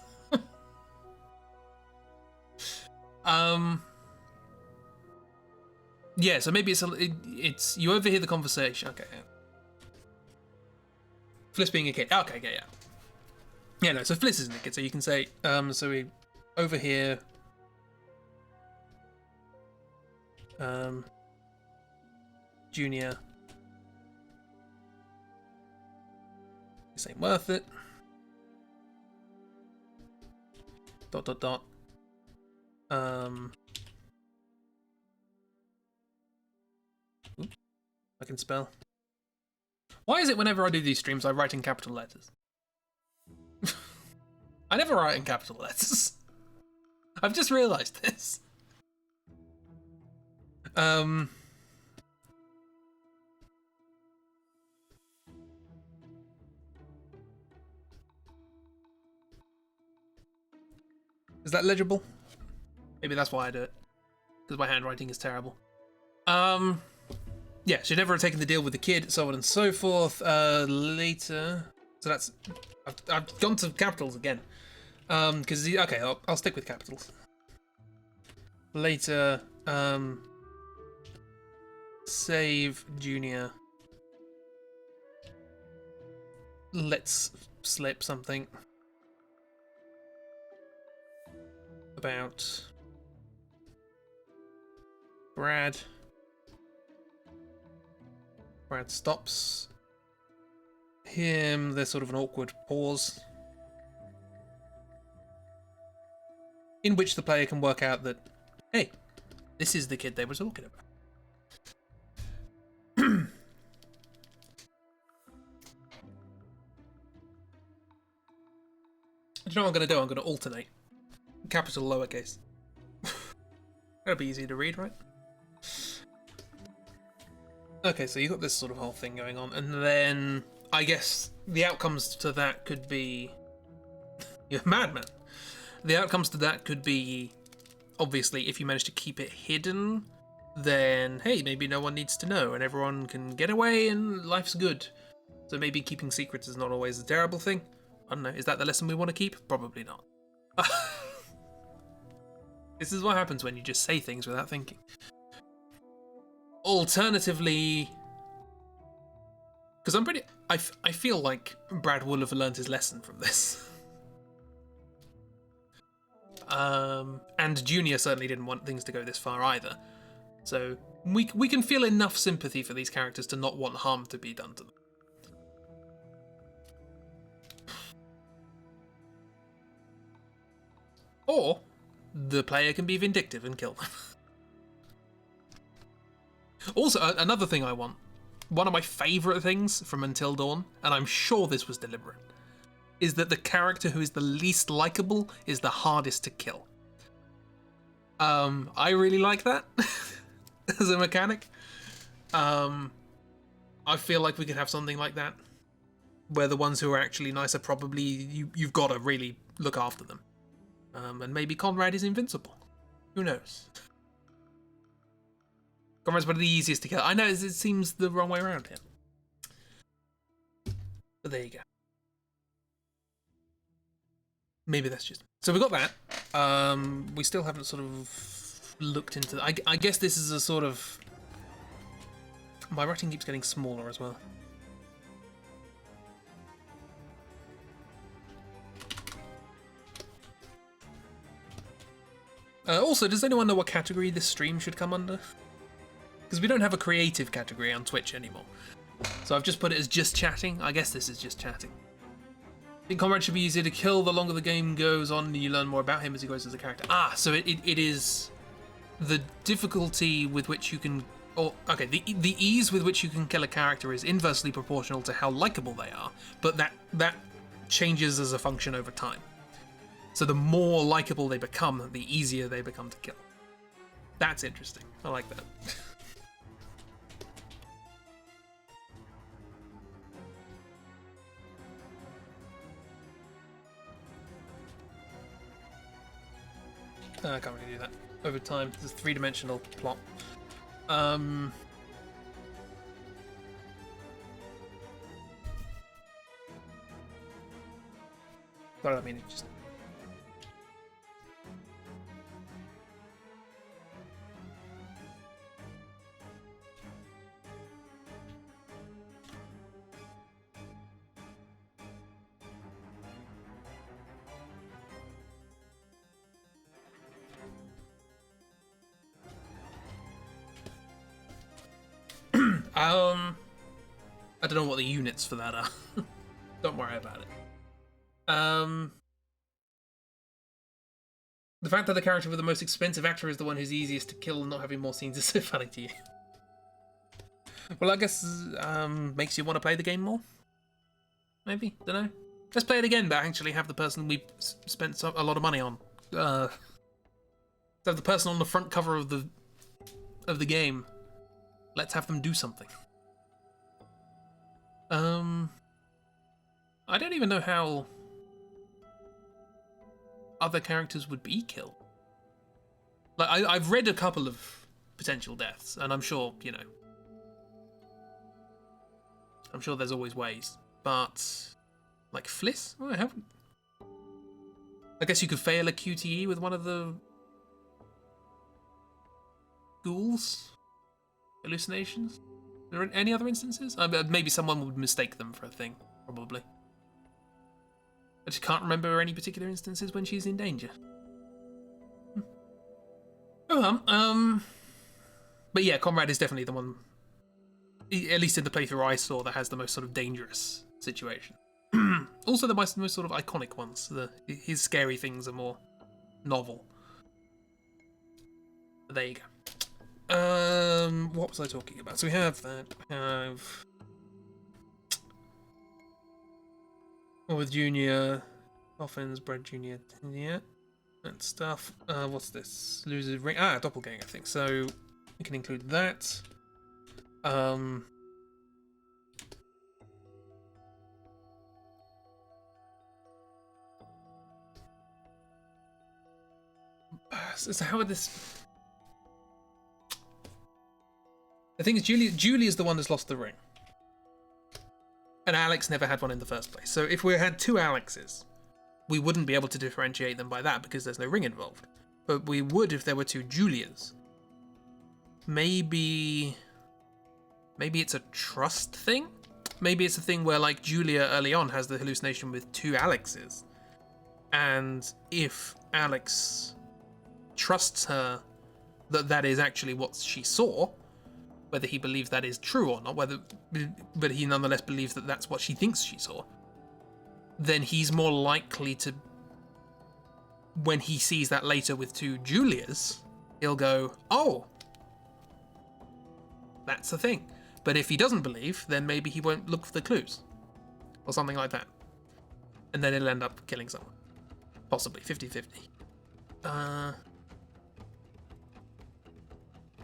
Yeah, so maybe it's you overhear the conversation. Okay, yeah. Fliss being a kid. Okay, yeah. Yeah, no, so Fliss isn't a kid, so you can say, so we overhear Junior. This ain't worth it. ... Oops, I can spell. Why is it whenever I do these streams I write in capital letters? I never write in capital letters. I've just realised this. Is that legible? Maybe that's why I do it. Because my handwriting is terrible. Yeah, should never have taken the deal with the kid, so on and so forth. Later. So that's... I've gone to capitals again. Okay, I'll stick with capitals. Later, Save Junior. Let's slip something about Brad. Brad stops him. There's sort of an awkward pause in which the player can work out that, hey, this is the kid they were talking about. Do you know what I'm going to do? I'm going to alternate. Capital, lowercase. That'll be easy to read, right? Okay, so you've got this sort of whole thing going on, and then I guess the outcomes to that could be... You're a madman. The outcomes to that could be, obviously, if you manage to keep it hidden, then, hey, maybe no one needs to know, and everyone can get away, and life's good. So maybe keeping secrets is not always a terrible thing. I don't know, is that the lesson we want to keep? Probably not. This is what happens when you just say things without thinking. Alternatively, because I feel like Brad will have learned his lesson from this. And Junior certainly didn't want things to go this far either. So we can feel enough sympathy for these characters to not want harm to be done to them. Or the player can be vindictive and kill them. Also, another thing I want, one of my favourite things from Until Dawn, and I'm sure this was deliberate, is that the character who is the least likable is the hardest to kill. I really like that as a mechanic. I feel like we could have something like that, where the ones who are actually nice are probably, you've got to really look after them. And maybe Conrad is invincible. Who knows? Conrad's one of the easiest to kill. I know it seems the wrong way around here. But there you go. Maybe that's just... So we got that. We still haven't sort of looked into... I guess this is a sort of... My writing keeps getting smaller as well. Also, does anyone know what category this stream should come under? Because we don't have a creative category on Twitch anymore. So I've just put it as just chatting. I guess this is just chatting. I think Conrad should be easier to kill the longer the game goes on and you learn more about him as he grows as a character. Ah, so it is the difficulty with which you can... Or, okay, the ease with which you can kill a character is inversely proportional to how likable they are, but that changes as a function over time. So the more likable they become, the easier they become to kill. That's interesting. I like that. I can't really do that. Over time, there's a three-dimensional plot. But I mean, it just... I don't know what the units for that are. Don't worry about it. The fact that the character with the most expensive actor is the one who's easiest to kill and not having more scenes is so funny to you. Well, I guess makes you want to play the game more? Maybe? Don't know. Let's play it again, but actually have the person we spent a lot of money on. Have the person on the front cover of the game. Let's have them do something. I don't even know how other characters would be killed. Like, I've read a couple of potential deaths, and I'm sure, you know, I'm sure there's always ways. But, like, Fliss? Oh, I haven't. I guess you could fail a QTE with one of the... ghouls, hallucinations. Are there any other instances? Maybe someone would mistake them for a thing, probably. I just can't remember any particular instances when she's in danger. But yeah, Conrad is definitely the one, at least in the playthrough I saw, that has the most sort of dangerous situation. Also the most sort of iconic ones. His scary things are more novel. But there you go. What was I talking about? So we have that. We have... Well, with Junior, Coffins, Brad Junior, yeah, that stuff. What's this? Loses ring. Doppelganger thing. So we can include that. So how would this... The thing is, Julie is the one that's lost the ring. And Alex never had one in the first place. So if we had two Alexes, we wouldn't be able to differentiate them by that because there's no ring involved. But we would if there were two Julias. Maybe it's a trust thing? Maybe it's a thing where, like, Julia early on has the hallucination with two Alexes. And if Alex trusts her that that is actually what she saw, whether he believes that is true or not, but he nonetheless believes that that's what she thinks she saw, then he's more likely to, when he sees that later with two Julias, he'll go, oh, that's the thing. But if he doesn't believe, then maybe he won't look for the clues, or something like that. And then he'll end up killing someone. Possibly, 50-50.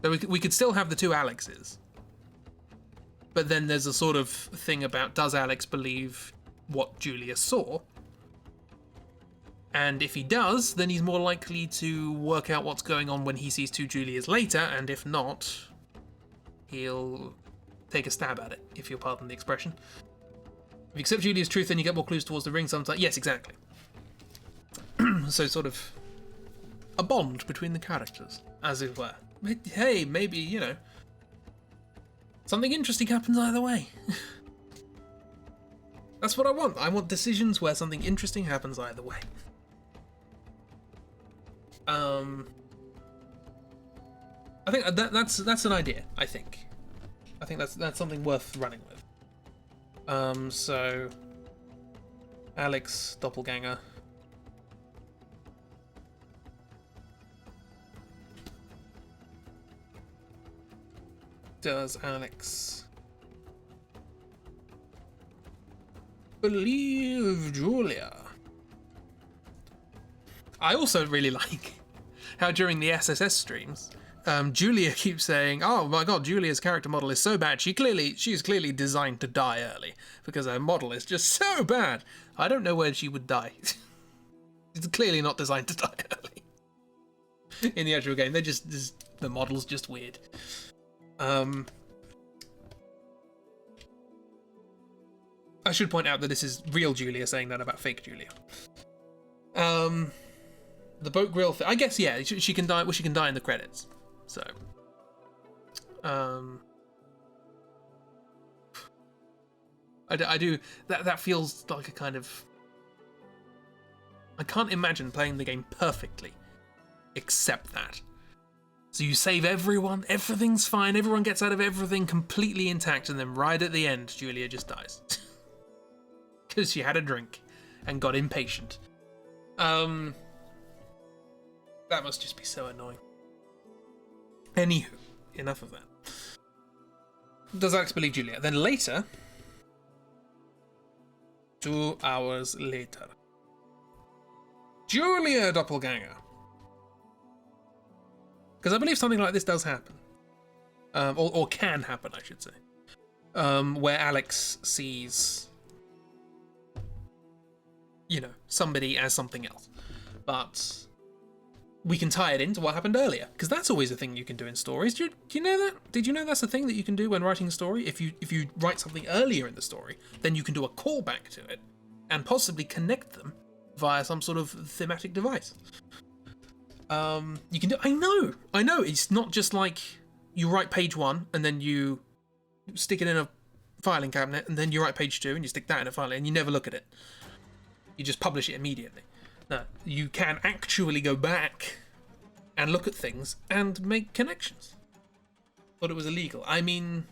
So we could still have the two Alexes. But then there's a sort of thing about, does Alex believe what Julia saw? And if he does, then he's more likely to work out what's going on when he sees two Julias later, and if not, he'll take a stab at it, if you'll pardon the expression. If you accept Julia's truth, then you get more clues towards the ring sometimes. Yes, exactly. So sort of a bond between the characters, as it were. Hey, maybe, you know, something interesting happens either way. That's what I want. I want decisions where something interesting happens either way. I think that's an idea. I think that's something worth running with. So Alex doppelganger. Does Alex believe Julia? I also really like how during the SSS streams, Julia keeps saying, "Oh my God, Julia's character model is so bad. She's clearly designed to die early because her model is just so bad. I don't know where she would die. It's clearly not designed to die early." In the actual game, the model's just weird. I should point out that this is real Julia saying that about fake Julia. The boat grill I guess, yeah, she can die. Well, she can die in the credits. So, I do that feels like a kind of. I can't imagine playing the game perfectly, except that. So you save everyone, everything's fine, everyone gets out of everything completely intact, and then right at the end, Julia just dies. Because she had a drink and got impatient. That must just be so annoying. Anywho, enough of that. Does Alex believe Julia? Then later, 2 hours later, Julia doppelganger. Because I believe something like this does happen. Or can happen, I should say. Where Alex sees, you know, somebody as something else. But we can tie it into what happened earlier, because that's always a thing you can do in stories. Do you know that? Did you know that's a thing that you can do when writing a story? If you write something earlier in the story, then you can do a callback to it, and possibly connect them via some sort of thematic device. You can do. I know. It's not just like you write page 1 and then you stick it in a filing cabinet, and then you write page 2 and you stick that in a file, and you never look at it. You just publish it immediately. No, you can actually go back and look at things and make connections. Thought it was illegal. I mean,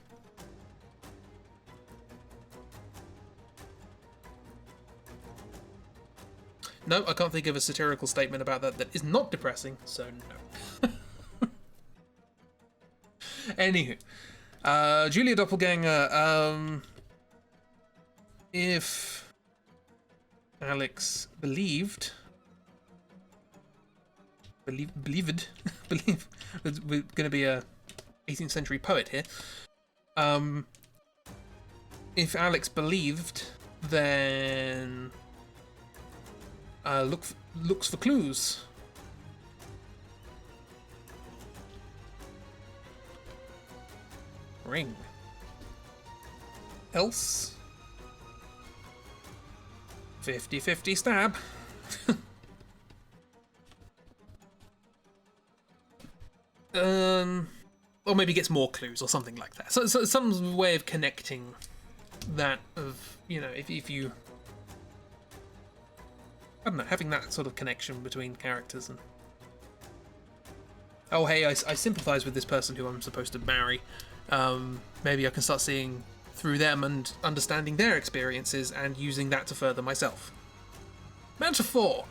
no, I can't think of a satirical statement about that that is not depressing, so no. Anywho, Julia Doppelganger, if Alex believed, we're going to be a 18th century poet here. If Alex believed, then looks for clues. Ring. Else 50-50 stab. Or maybe gets more clues or something like that. So some way of connecting that of, you know, if you, I don't know, having that sort of connection between characters and, oh hey, I sympathise with this person who I'm supposed to marry. Maybe I can start seeing through them and understanding their experiences and using that to further myself. Metaphor.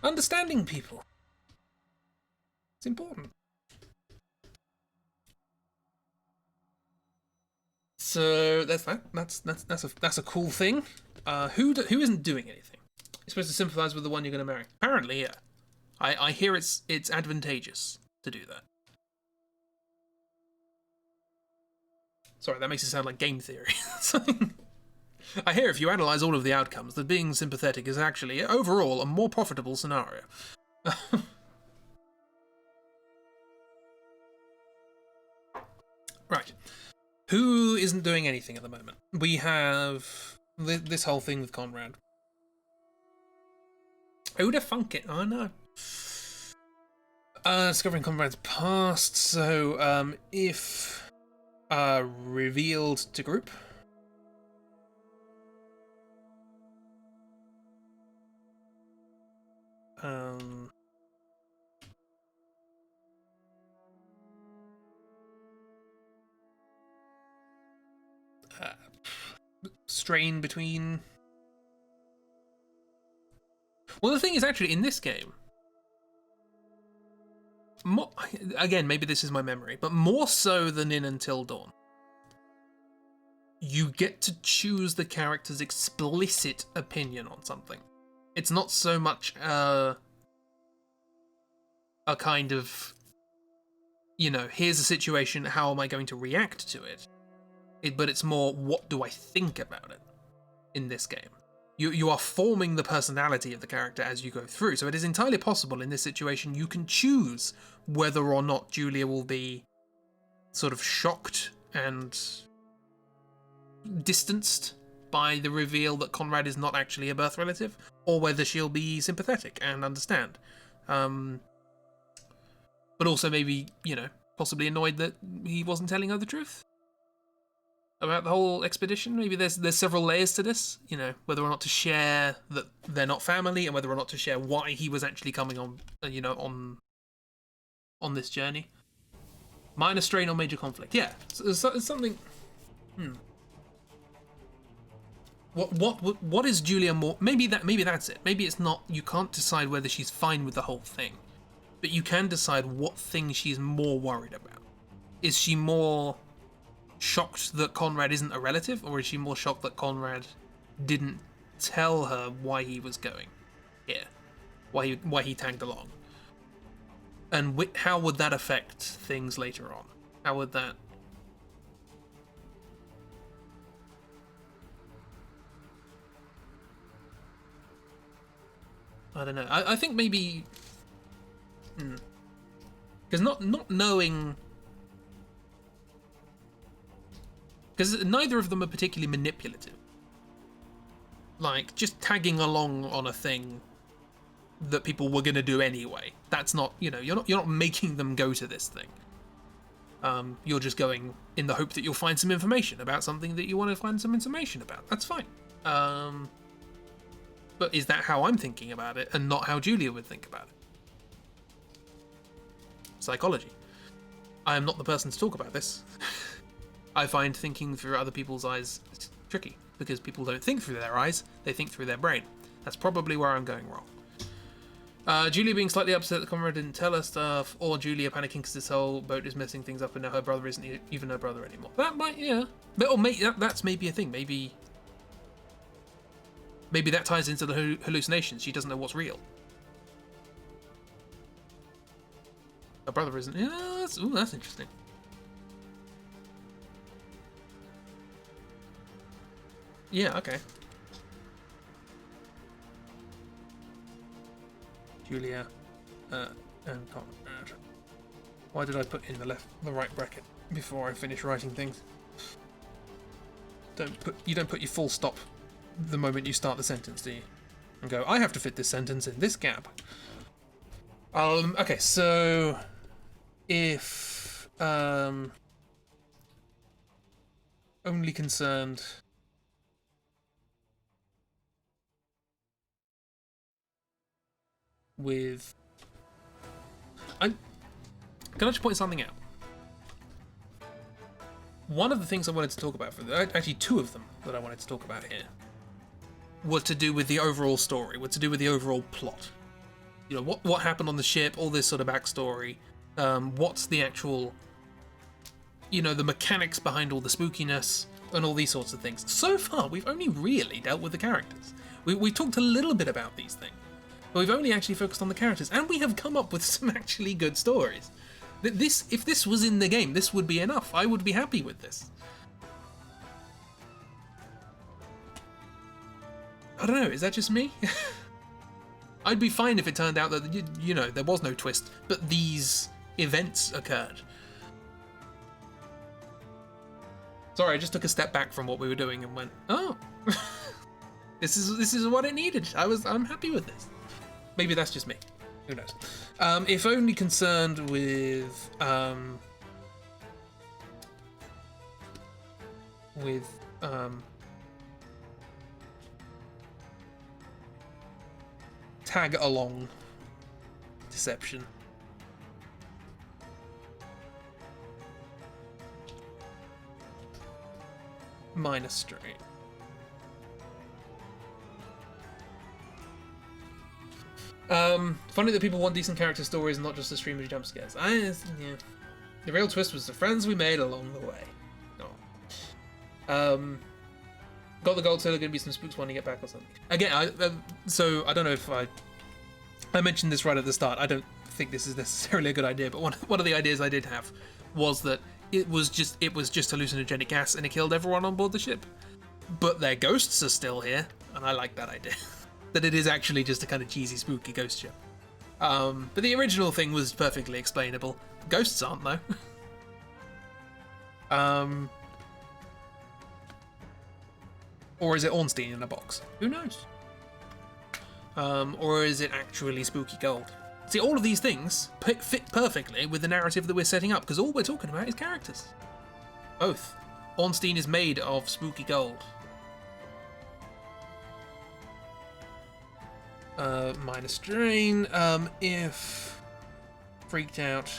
Understanding people. It's important. So that's that. That's a cool thing. Who isn't doing anything? You're supposed to sympathise with the one you're going to marry. Apparently, yeah. I hear it's advantageous to do that. Sorry, that makes it sound like game theory. I hear if you analyse all of the outcomes, that being sympathetic is actually, overall, a more profitable scenario. Right. Who isn't doing anything at the moment? We have this whole thing with Conrad. Who'd have thunk it? Oh no. Discovering Conrad's past. So, if revealed to group. Strain between. Well, the thing is, actually, in this game, again, maybe this is my memory, but more so than in Until Dawn, you get to choose the character's explicit opinion on something. It's not so much a kind of, you know, here's a situation, how am I going to react to it? But it's more, what do I think about it in this game? You are forming the personality of the character as you go through, so it is entirely possible in this situation you can choose whether or not Julia will be sort of shocked and distanced by the reveal that Conrad is not actually a birth relative, or whether she'll be sympathetic and understand. But also maybe, you know, possibly annoyed that he wasn't telling her the truth about the whole expedition. Maybe there's several layers to this, you know, whether or not to share that they're not family, and whether or not to share why he was actually coming on, you know, on this journey. Minor strain or major conflict. Yeah, so it's something. What is Julia more? Maybe that's it. Maybe it's not. You can't decide whether she's fine with the whole thing, but you can decide what thing she's more worried about. Is she more shocked that Conrad isn't a relative, or is she more shocked that Conrad didn't tell her why he was going here, why he tagged along, and how would that affect things later on? How would that? I don't know. I think maybe because not knowing. Because neither of them are particularly manipulative. Like, just tagging along on a thing that people were going to do anyway. That's not, you know, you're not making them go to this thing. You're just going in the hope that you'll find some information about something that you want to find some information about. That's fine. But is that how I'm thinking about it, and not how Julia would think about it? Psychology. I am not the person to talk about this. I find thinking through other people's eyes tricky, because people don't think through their eyes, they think through their brain. That's probably where I'm going wrong. Julia being slightly upset that Conrad didn't tell her stuff, or Julia panicking because this whole boat is messing things up and now her brother isn't even her brother anymore. That might, yeah. But, or that's maybe a thing. Maybe that ties into the hallucinations. She doesn't know what's real. Her brother isn't. Yeah, that's interesting. Yeah, okay. Julia and Conrad. Why did I put in the right bracket before I finish writing things? You don't put your full stop the moment you start the sentence, do you? And go, I have to fit this sentence in this gap. Okay, so if only concerned with... Can I just point something out? One of the things I wanted to talk about, actually two of them that I wanted to talk about here, were to do with the overall story, were to do with the overall plot. You know, what happened on the ship, all this sort of backstory, what's the actual, you know, the mechanics behind all the spookiness, and all these sorts of things. So far, we've only really dealt with the characters. We talked a little bit about these things, but we've only actually focused on the characters, and we have come up with some actually good stories. If this was in the game, this would be enough. I would be happy with this. I don't know, is that just me? I'd be fine if it turned out that, you know, there was no twist, but these events occurred. Sorry, I just took a step back from what we were doing and went, oh, this is what it needed. I'm happy with this. Maybe that's just me. Who knows? If only concerned with tag along deception. Minus strain. Funny that people want decent character stories and not just a stream of jump scares. Yeah. The real twist was the friends we made along the way. Oh. Got the gold, so there are going to be some spooks when you get back or something. Again, so I don't know if I mentioned this right at the start. I don't think this is necessarily a good idea, but one of the ideas I did have was that it was just hallucinogenic gas and it killed everyone on board the ship. But their ghosts are still here, and I like that idea. That it is actually just a kind of cheesy, spooky ghost ship. But the original thing was perfectly explainable. Ghosts aren't, though. Or is it Ornstein in a box? Who knows? Or is it actually spooky gold? See, all of these things fit perfectly with the narrative that we're setting up, because all we're talking about is characters. Both. Ornstein is made of spooky gold. Minus drain. If freaked out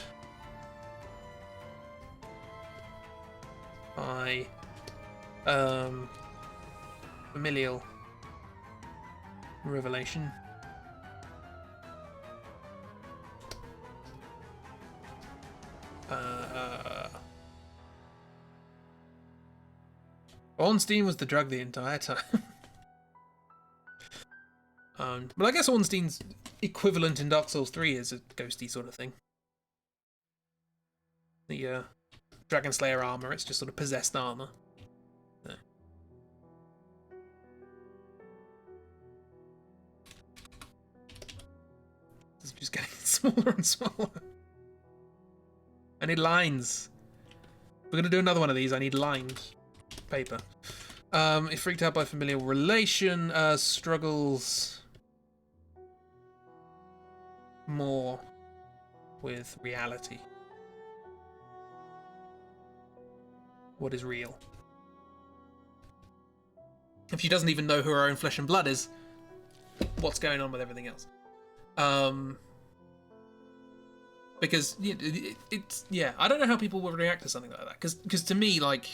by familial revelation. Ornstein was the drug the entire time. But I guess Ornstein's equivalent in Dark Souls 3 is a ghosty sort of thing. The Dragon Slayer armor, it's just sort of possessed armor. So. It's just getting smaller and smaller. I need lines. We're going to do another one of these. I need lined paper. If freaked out by familial relation, struggles more with reality. What is real? If she doesn't even know who her own flesh and blood is, what's going on with everything else? Because it's I don't know how people would react to something like that. Because to me, like,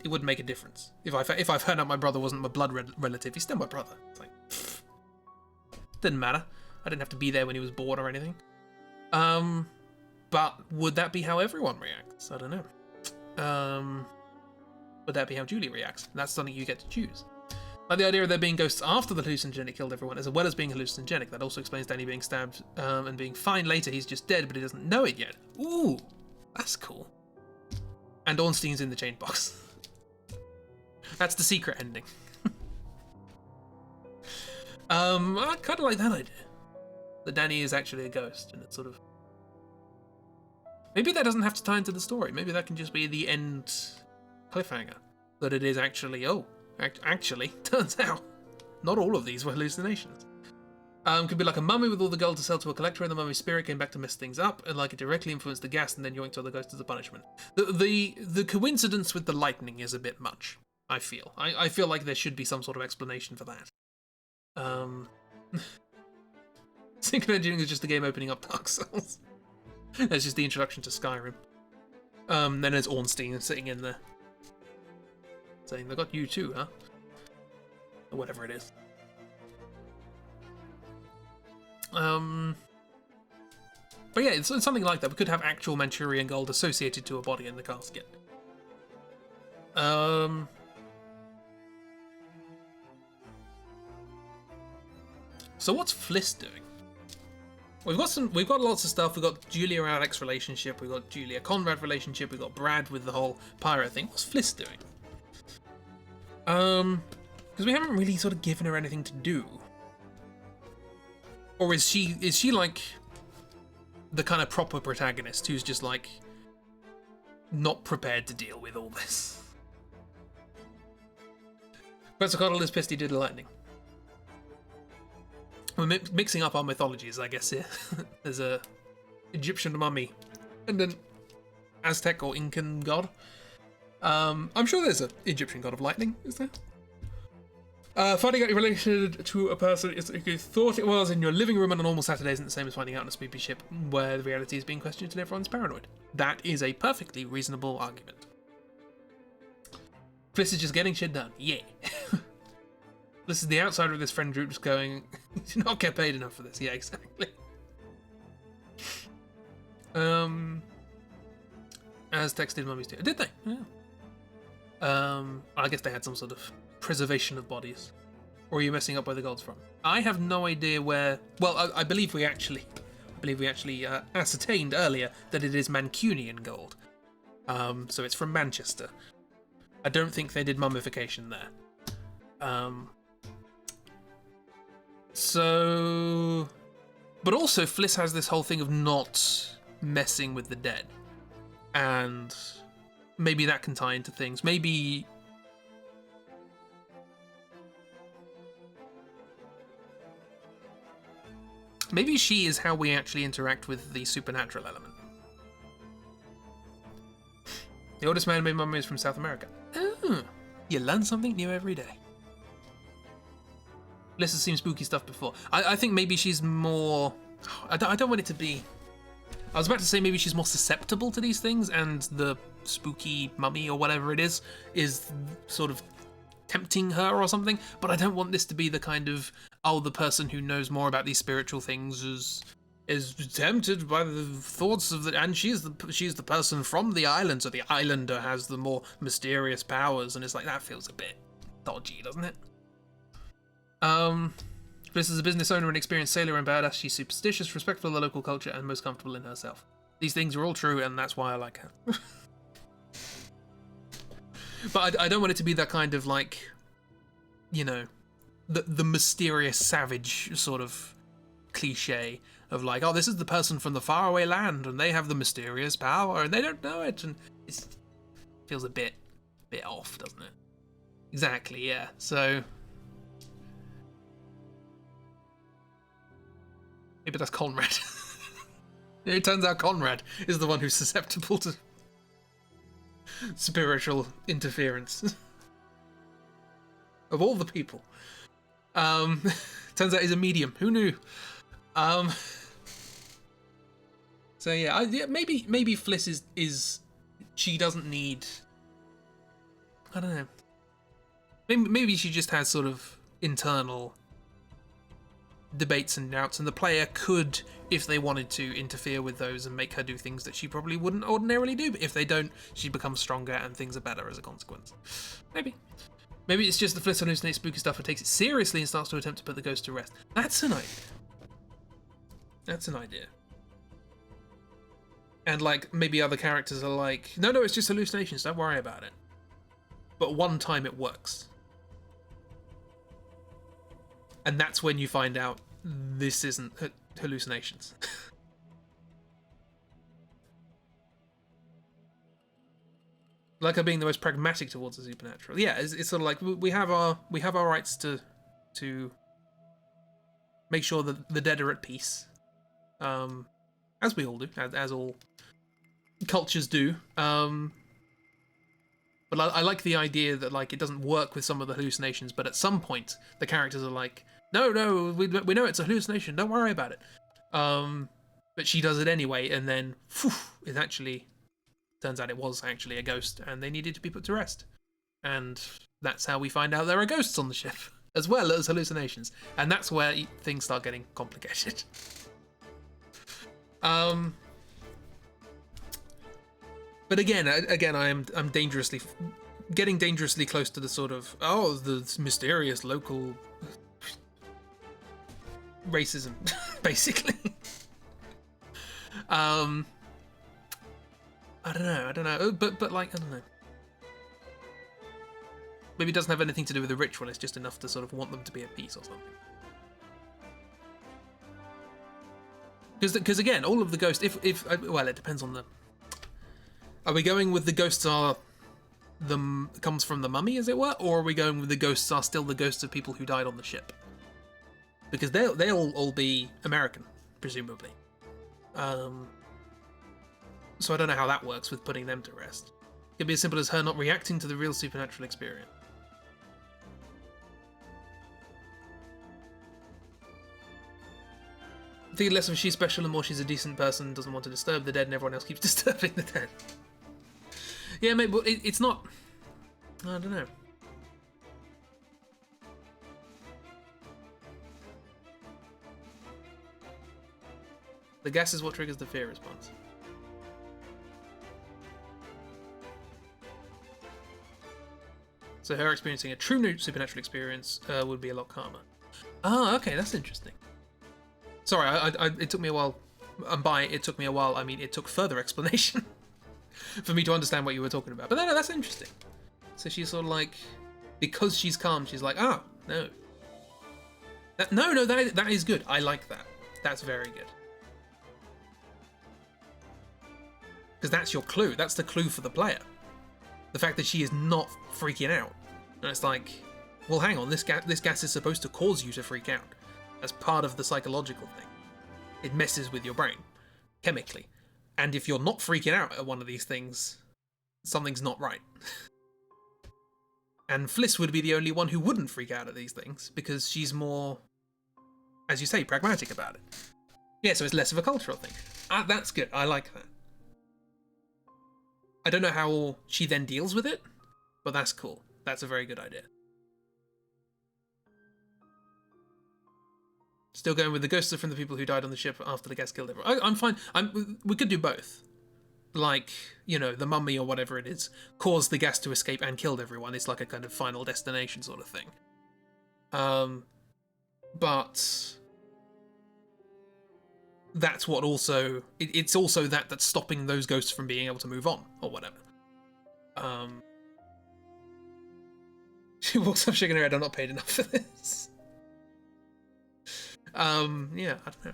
it wouldn't make a difference if I found out my brother wasn't my blood relative. He's still my brother. It's like, didn't matter. I didn't have to be there when he was born or anything. But would that be how everyone reacts? I don't know. Would that be how Julie reacts? That's something you get to choose. Like the idea of there being ghosts after the hallucinogenic killed everyone, as well as being hallucinogenic. That also explains Danny being stabbed and being fine later. He's just dead, but he doesn't know it yet. Ooh, that's cool. And Ornstein's in the chain box. That's the secret ending. I kind of like that idea. That Danny is actually a ghost, and it's sort of... Maybe that doesn't have to tie into the story. Maybe that can just be the end cliffhanger. That it is actually, actually, turns out, not all of these were hallucinations. Could be like a mummy with all the gold to sell to a collector, and the mummy's spirit came back to mess things up, and like it directly influenced the gas, and then yoinked all the ghosts as a punishment. The coincidence with the lightning is a bit much, I feel. I feel like there should be some sort of explanation for that. Synchro Engineering is just the game opening up Dark Souls. That's just the introduction to Skyrim. Then there's Ornstein sitting in there, saying, "They got you too, huh?" Or whatever it is. But yeah, it's something like that. We could have actual Manchurian gold associated to a body in the casket. So what's Fliss doing? We've got lots of stuff. We've got Julia Alex relationship. We've got Julia Conrad relationship. We've got Brad with the whole pirate thing. What's Fliss doing? Because we haven't really sort of given her anything to do. Or is she like the kind of proper protagonist who's just like not prepared to deal with all this? Quetzalcoatl is pissed he did the lightning. We're mixing up our mythologies, I guess, here. There's a Egyptian mummy and an Aztec or Incan god. I'm sure there's an Egyptian god of lightning, is there? Finding out you're related to a person is like you thought it was in your living room on a normal Saturday isn't the same as finding out on a spoopy ship where the reality is being questioned and everyone's paranoid. That is a perfectly reasonable argument. Fliss is just getting shit done. Yeah. This is the outsider of this friend group just going, you do not get paid enough for this. Yeah, exactly. Aztecs did mummies too. Did they? Yeah. I guess they had some sort of preservation of bodies. Or are you messing up where the gold's from? I have no idea where... Well, I believe we actually ascertained earlier that it is Mancunian gold. So it's from Manchester. I don't think they did mummification there. So... But also, Fliss has this whole thing of not messing with the dead. And maybe that can tie into things. Maybe she is how we actually interact with the supernatural element. The oldest man-made mummy is from South America. Oh, you learn something new every day. Fliss has seen spooky stuff before. I think maybe she's more... I don't want it to be... I was about to say maybe she's more susceptible to these things, and the spooky mummy or whatever it is sort of tempting her or something, but I don't want this to be the kind of, oh, the person who knows more about these spiritual things is tempted by the thoughts of the... And she's the person from the island, so the islander has the more mysterious powers, and it's like, that feels a bit dodgy, doesn't it? Fliss is a business owner and experienced sailor and badass. She's superstitious, respectful of the local culture, and most comfortable in herself. These things are all true, and that's why I like her. But I don't want it to be that kind of like, you know, the mysterious savage sort of cliche of like, oh, this is the person from the faraway land, and they have the mysterious power, and they don't know it, and it feels a bit off, doesn't it? Exactly, yeah. So... Maybe that's Conrad. It turns out Conrad is the one who's susceptible to spiritual interference. Of all the people. Turns out he's a medium. Who knew? So yeah, maybe Fliss is she doesn't need. I don't know. Maybe she just has sort of internal debates and doubts, and the player could, if they wanted to, interfere with those and make her do things that she probably wouldn't ordinarily do. But if they don't, she becomes stronger and things are better as a consequence. Maybe it's just the Fliss hallucinates spooky stuff and takes it seriously and starts to attempt to put the ghost to rest. That's an idea. And like maybe other characters are like, no, it's just hallucinations. Don't worry about it. But one time it works. And that's when you find out this isn't hallucinations. Like her being the most pragmatic towards the supernatural. Yeah, it's sort of like we have our rights to make sure that the dead are at peace, as we all do, as all cultures do. But I like the idea that like it doesn't work with some of the hallucinations, but at some point the characters are like, no, we know it's a hallucination. Don't worry about it. But she does it anyway, and then it actually turns out it was actually a ghost, and they needed to be put to rest. And that's how we find out there are ghosts on the ship, as well as hallucinations. And that's where things start getting complicated. But again, I'm getting dangerously close to the sort of the mysterious local racism, basically. I don't know, but like I don't know. Maybe it doesn't have anything to do with the ritual. It's just enough to sort of want them to be at peace or something. Because again, all of the ghosts, if well, it depends on the. Are we going with the ghosts comes from the mummy, as it were, or are we going with the ghosts are still the ghosts of people who died on the ship? Because they'll all be American, presumably. So I don't know how that works with putting them to rest. It could be as simple as her not reacting to the real supernatural experience. I think less of she's special and more she's a decent person, doesn't want to disturb the dead, and everyone else keeps disturbing the dead. Yeah, maybe, but it's not. I don't know. The gas is what triggers the fear response. So her experiencing a true supernatural experience would be a lot calmer. Ah, okay, that's interesting. Sorry, it took me a while. And by it took me a while, I mean it took further explanation for me to understand what you were talking about. But no, that's interesting. So she's sort of like, because she's calm, she's like, no. That is good. I like that. That's very good. Because that's your clue. That's the clue for the player. The fact that she is not freaking out. And it's like, well, hang on, this gas is supposed to cause you to freak out. As part of the psychological thing. It messes with your brain, chemically. And if you're not freaking out at one of these things, something's not right. And Fliss would be the only one who wouldn't freak out at these things, because she's more, as you say, pragmatic about it. Yeah, so it's less of a cultural thing. That's good, I like that. I don't know how she then deals with it, but that's cool. That's a very good idea. Still going with the ghosts are from the people who died on the ship after the gas killed everyone. I'm fine. We could do both. Like, you know, the mummy or whatever it is caused the gas to escape and killed everyone. It's like a kind of final destination sort of thing. But that's what also... It's also that's stopping those ghosts from being able to move on or whatever. She walks up shaking her head, I'm not paid enough for this. Yeah, I don't know.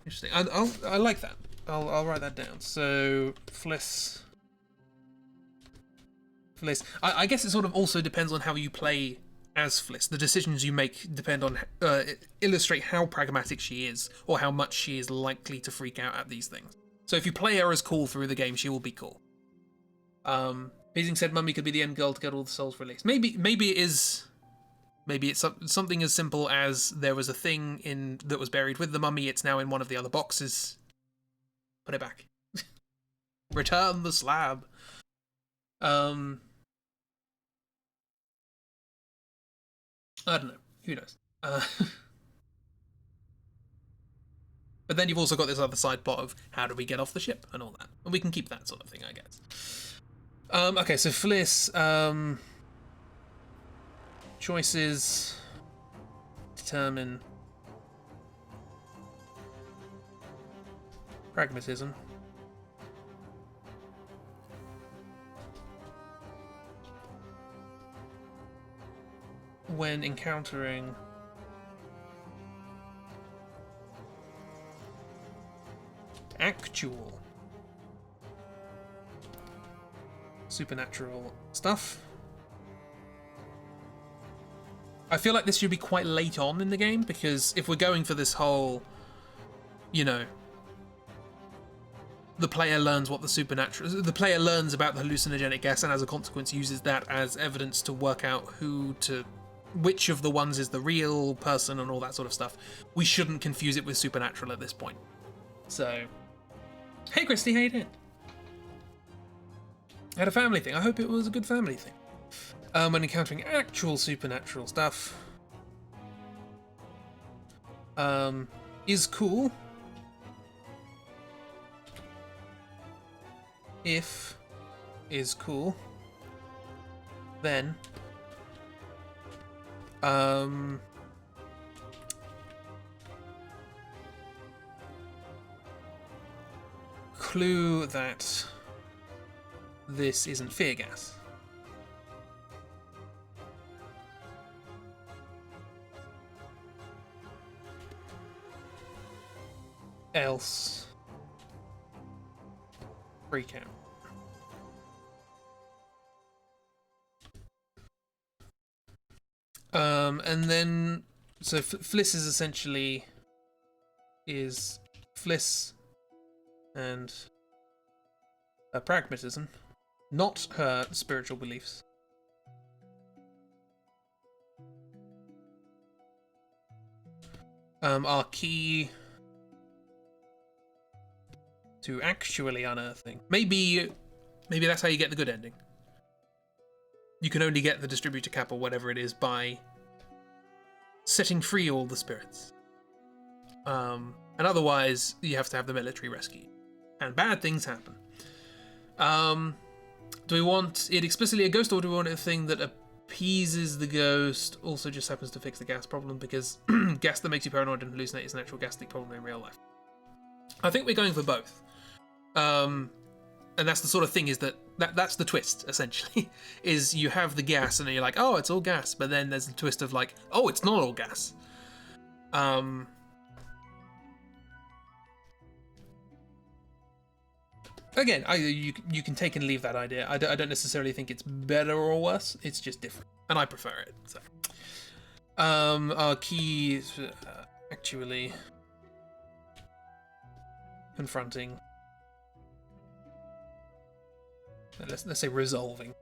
Interesting. I like that. I'll write that down. So Fliss. I guess it sort of also depends on how you play as Fliss. The decisions you make depend on illustrate how pragmatic she is, or how much she is likely to freak out at these things. So if you play her as cool through the game, she will be cool. Beezing said Mummy could be the end goal to get all the souls released. Maybe it is. Maybe it's something as simple as there was a thing that was buried with the mummy. It's now in one of the other boxes. Put it back. Return the slab. I don't know. Who knows? But then you've also got this other side plot of how do we get off the ship and all that. And we can keep that sort of thing, I guess. Okay, so Fliss. Choices determine pragmatism. When encountering actual supernatural stuff. I feel like this should be quite late on in the game, because if we're going for this whole, you know, the player learns what the player learns about the hallucinogenic gas, and as a consequence uses that as evidence to work out which of the ones is the real person and all that sort of stuff. We shouldn't confuse it with supernatural at this point. So, hey Christy, how you doing? I had a family thing. I hope it was a good family thing. When encountering actual supernatural stuff, is cool if is cool, then clue that this isn't fear gas. Else freak out. And then so Fliss is essentially Fliss and her pragmatism, not her spiritual beliefs. Are key to actually unearthing. Maybe that's how you get the good ending. You can only get the distributor cap or whatever it is by setting free all the spirits. And otherwise, you have to have the military rescue. And bad things happen. Do we want it explicitly a ghost, or do we want a thing that appeases the ghost, also just happens to fix the gas problem? Because gas that makes you paranoid and hallucinate is an actual gas problem in real life. I think we're going for both. And that's the sort of thing, is that's the twist, essentially, is you have the gas and you're like, oh, it's all gas, but then there's the twist of like, oh, it's not all gas. Again, you can take and leave that idea. I don't necessarily think it's better or worse, it's just different, and I prefer it. So, our key is actually confronting. Let's say resolving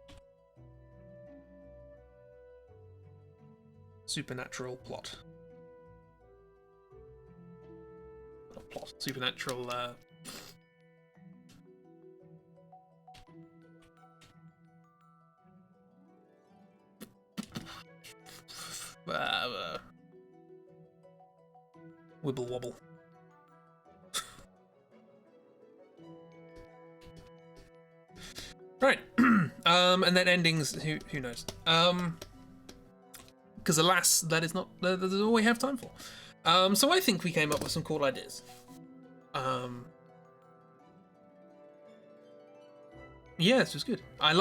supernatural plot. Not plot. Supernatural. Wibble wobble. Right, and then endings. Who knows? Because alas, that is not all we have time for. So I think we came up with some cool ideas. Yeah, this was good. I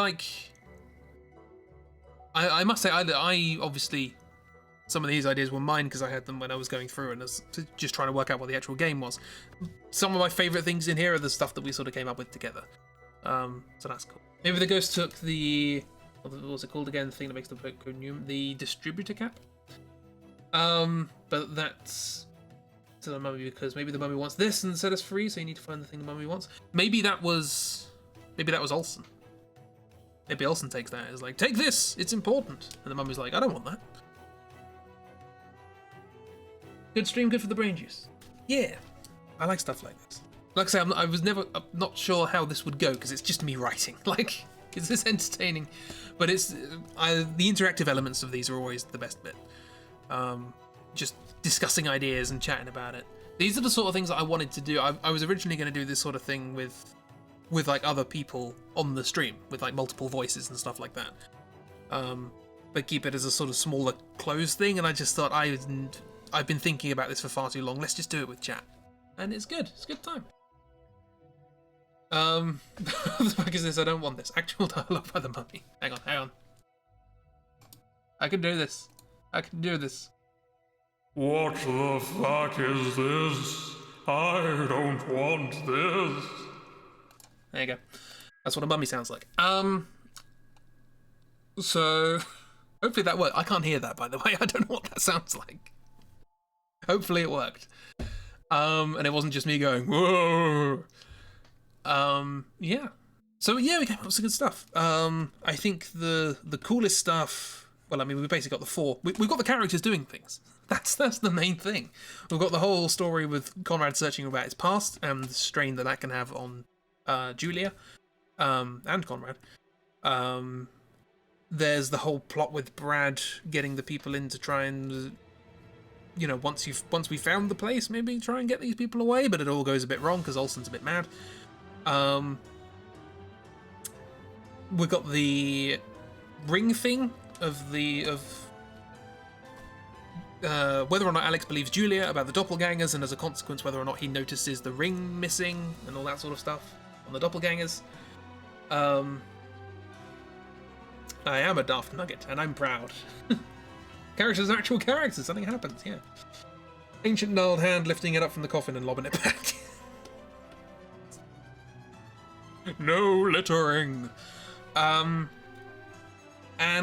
must say, I obviously, some of these ideas were mine because I had them when I was going through and just trying to work out what the actual game was. Some of my favourite things in here are the stuff that we sort of came up with together. So that's cool. Maybe the ghost took the What's it called again? The thing that makes the boat go new? The distributor cap. But that's to the mummy because maybe the mummy wants this and set us free, so you need to find the thing the mummy wants. Maybe that was Olsen. Maybe Olsen takes that as like, take this, it's important. And the mummy's like, I don't want that. Good stream, good for the brain juice. Yeah, I like stuff like this. Like I say, I'm not sure how this would go because it's just me writing. Like, is this entertaining? But the interactive elements of these are always the best bit. Just discussing ideas and chatting about it. These are the sort of things that I wanted to do. I was originally going to do this sort of thing with like other people on the stream, with like multiple voices and stuff like that. But keep it as a sort of smaller, closed thing. And I just thought I've been thinking about this for far too long. Let's just do it with chat, and it's good. It's a good time. What the fuck is this? I don't want this. Actual dialogue by the mummy. Hang on. I can do this. What the fuck is this? I don't want this. There you go. That's what a mummy sounds like. So hopefully that worked. I can't hear that, by the way. I don't know what that sounds like. Hopefully it worked. And it wasn't just me going, whoa. Yeah. So yeah, we came up with some good stuff. I think the coolest stuff. Well, I mean, we basically got the four. We've got the characters doing things. That's the main thing. We've got the whole story with Conrad searching about his past and the strain that can have on Julia, and Conrad. There's the whole plot with Brad getting the people in to try and, once we found the place, maybe try and get these people away. But it all goes a bit wrong because Olsen's a bit mad. We've got the ring thing of whether or not Alex believes Julia about the doppelgangers, and as a consequence whether or not he notices the ring missing and all that sort of stuff on the doppelgangers. I am a daft nugget and I'm proud. Characters are actual characters, something happens, yeah. Ancient gnarled hand lifting it up from the coffin and lobbing it back. No littering. And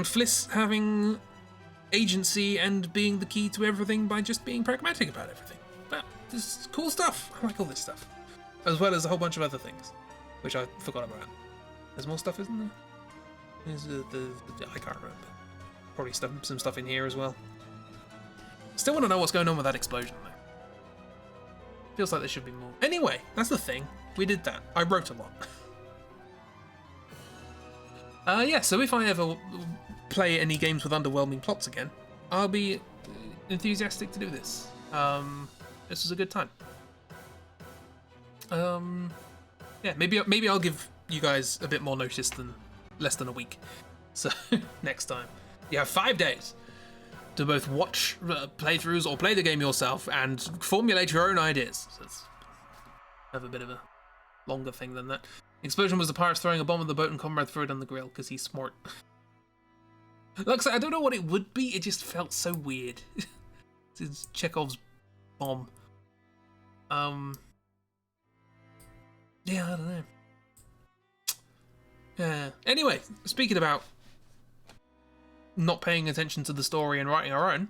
Fliss having agency and being the key to everything by just being pragmatic about everything. But this is cool stuff. I like all this stuff. As well as a whole bunch of other things, which I forgot about. There's more stuff, isn't there? There's I can't remember. Probably some stuff in here as well. Still want to know what's going on with that explosion, though. Feels like there should be more. Anyway, that's the thing. We did that. I wrote a lot. Yeah, so if I ever play any games with underwhelming plots again, I'll be enthusiastic to do this. This was a good time. Yeah, maybe I'll give you guys a bit more notice than less than a week. So next time, you have 5 days to both watch playthroughs or play the game yourself and formulate your own ideas. So it's have a bit of a longer thing than that. The explosion was the pirates throwing a bomb on the boat and Conrad threw it on the grill because he's smart. Like I said, I don't know what it would be. It just felt so weird. It's Chekhov's bomb. Yeah, I don't know. Yeah. Anyway, speaking about not paying attention to the story and writing our own,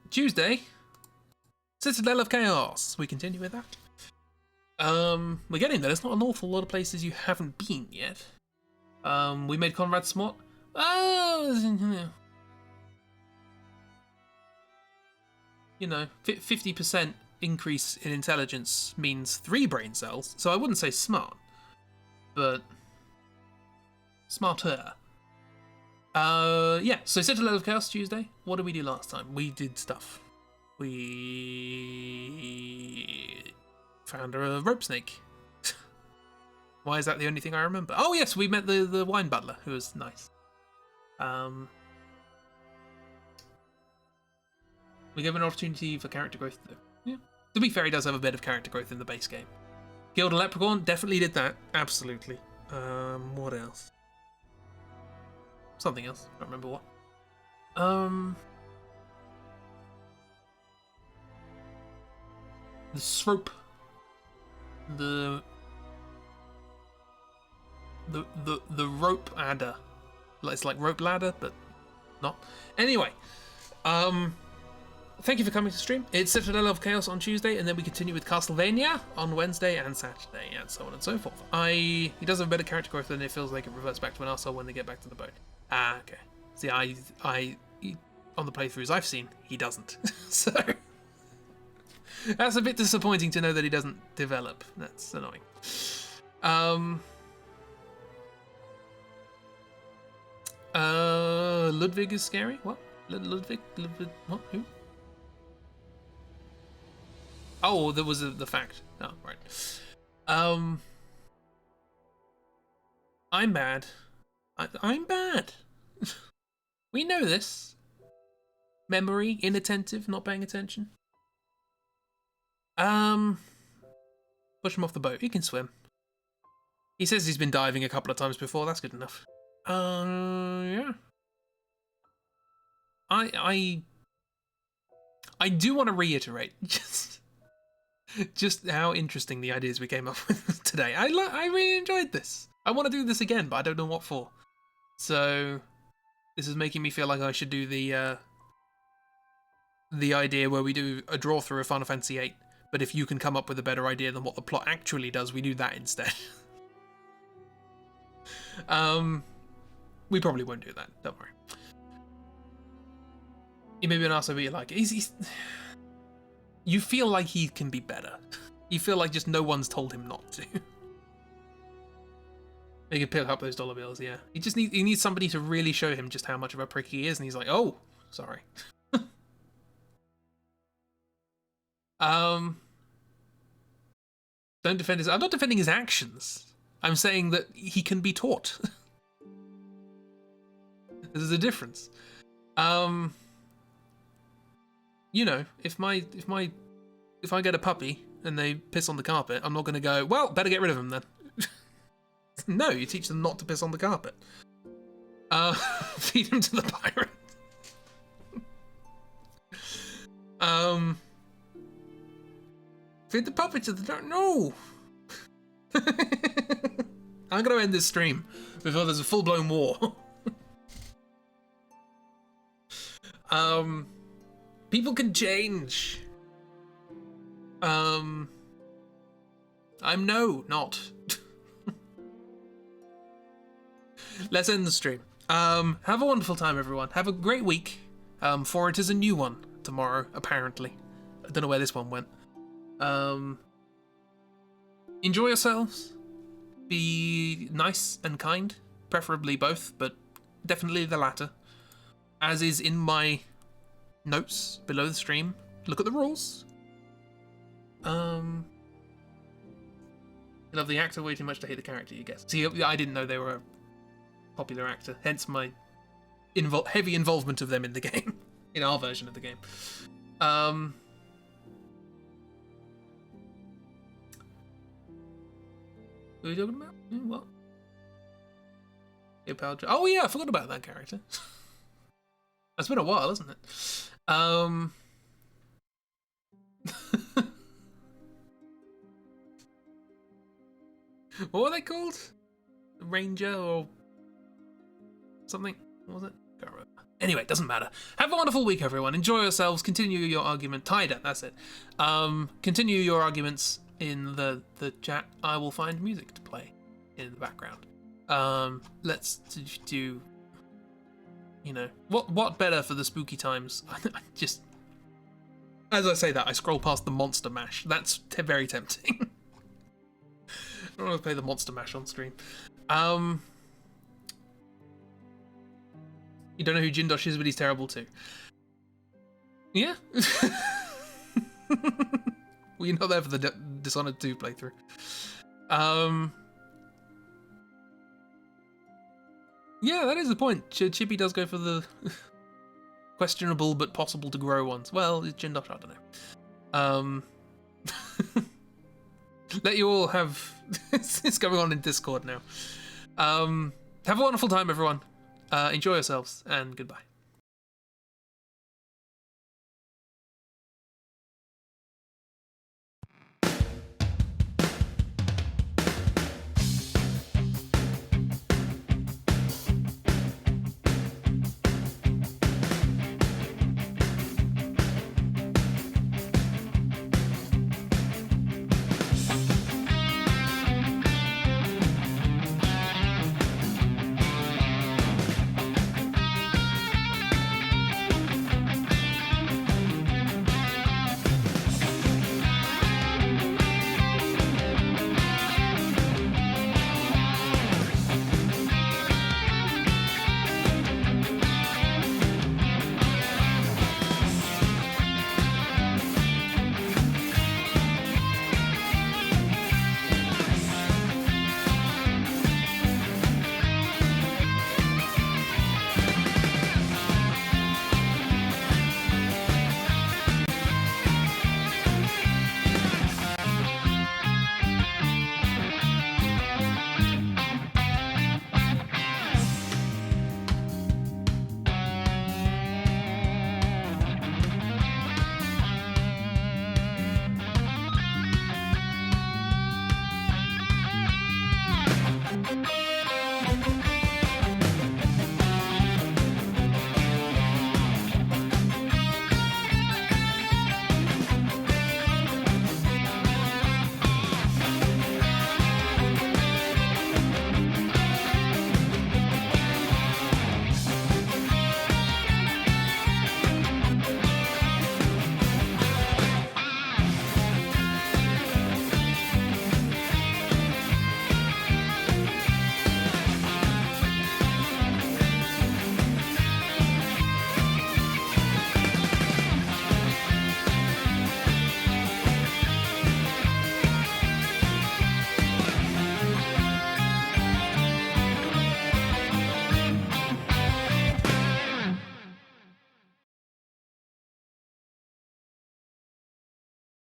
Tuesday, Citadel of Chaos. We continue with that. We're getting there. There's not an awful lot of places you haven't been yet. We made Conrad smart. Oh, 50% increase in intelligence means 3 brain cells. So I wouldn't say smart, but smarter. Yeah. So Citadel of Chaos Tuesday. What did we do last time? We did stuff. We found a rope snake. Why is that the only thing I remember? Oh yes, we met the wine butler, who was nice. We gave an opportunity for character growth though. Yeah. To be fair, he does have a bit of character growth in the base game. Killed a leprechaun, definitely did that. Absolutely. What else? Something else. Can't remember what. The Srope. The rope adder It's like rope ladder, but not. Anyway, thank you for coming to stream. It's Citadel of Chaos on Tuesday, and then we continue with Castlevania on Wednesday and Saturday, and so on and so forth. He does have better character growth, and it feels like it reverts back to an arsehole when they get back to the boat. Ah, okay. See, I on the playthroughs I've seen, he doesn't. So that's a bit disappointing to know that he doesn't develop. That's annoying. Ludwig is scary? What? Ludwig? What? Who? Oh, there was the fact. Oh, right. I'm bad. I'm bad. We know this. Memory, inattentive, not paying attention. Push him off the boat. He can swim. He says he's been diving a couple of times before. That's good enough. Yeah. I do want to reiterate just how interesting the ideas we came up with today. I really enjoyed this. I want to do this again, but I don't know what for. So this is making me feel like I should do the idea where we do a draw through of Final Fantasy VIII, but if you can come up with a better idea than what the plot actually does, we do that instead. We probably won't do that, don't worry. He may be an arsehole, but you like it. He's you feel like he can be better. You feel like just no one's told him not to. He can pick up those dollar bills, yeah. He needs somebody to really show him just how much of a prick he is, and he's like, oh, sorry. Don't defend his... I'm not defending his actions. I'm saying that he can be taught. There's a difference. You know, if I get a puppy and they piss on the carpet, I'm not going to go, well, better get rid of them then. No, you teach them not to piss on the carpet. Feed them to the pirate. Feed the puppy to the dark. No. I'm going to end this stream before there's a full-blown war. People can change. I'm not. Let's end the stream. Have a wonderful time, everyone. Have a great week. For it is a new one tomorrow, apparently. I don't know where this one went. Enjoy yourselves. Be nice and kind. Preferably both, but definitely the latter. As is in my notes below the stream. Look at the rules. You love the actor way too much to hate the character, you guess. See, I didn't know they were a popular actor, hence my heavy involvement of them in the game. In our version of the game. Who are we talking about? What? Oh yeah, I forgot about that character. It's been a while, hasn't it? What were they called? Ranger or something? What was it? Can't remember. Anyway, it doesn't matter. Have a wonderful week, everyone. Enjoy yourselves. Continue your argument. Tied up, that's it. Continue your arguments in the chat. I will find music to play in the background. Let's do... You know, what better for the spooky times? I just... As I say that, I scroll past the Monster Mash. That's very tempting. I don't want to play the Monster Mash on stream. You don't know who Jindosh is, but he's terrible too. Yeah. Well, you're not there for the Dishonored 2 playthrough. Yeah, that is the point. Chippy does go for the questionable but possible to grow ones. Well, it's Jindosh, I don't know. Let you all have... it's going on in Discord now. Have a wonderful time, everyone. Enjoy yourselves, and goodbye.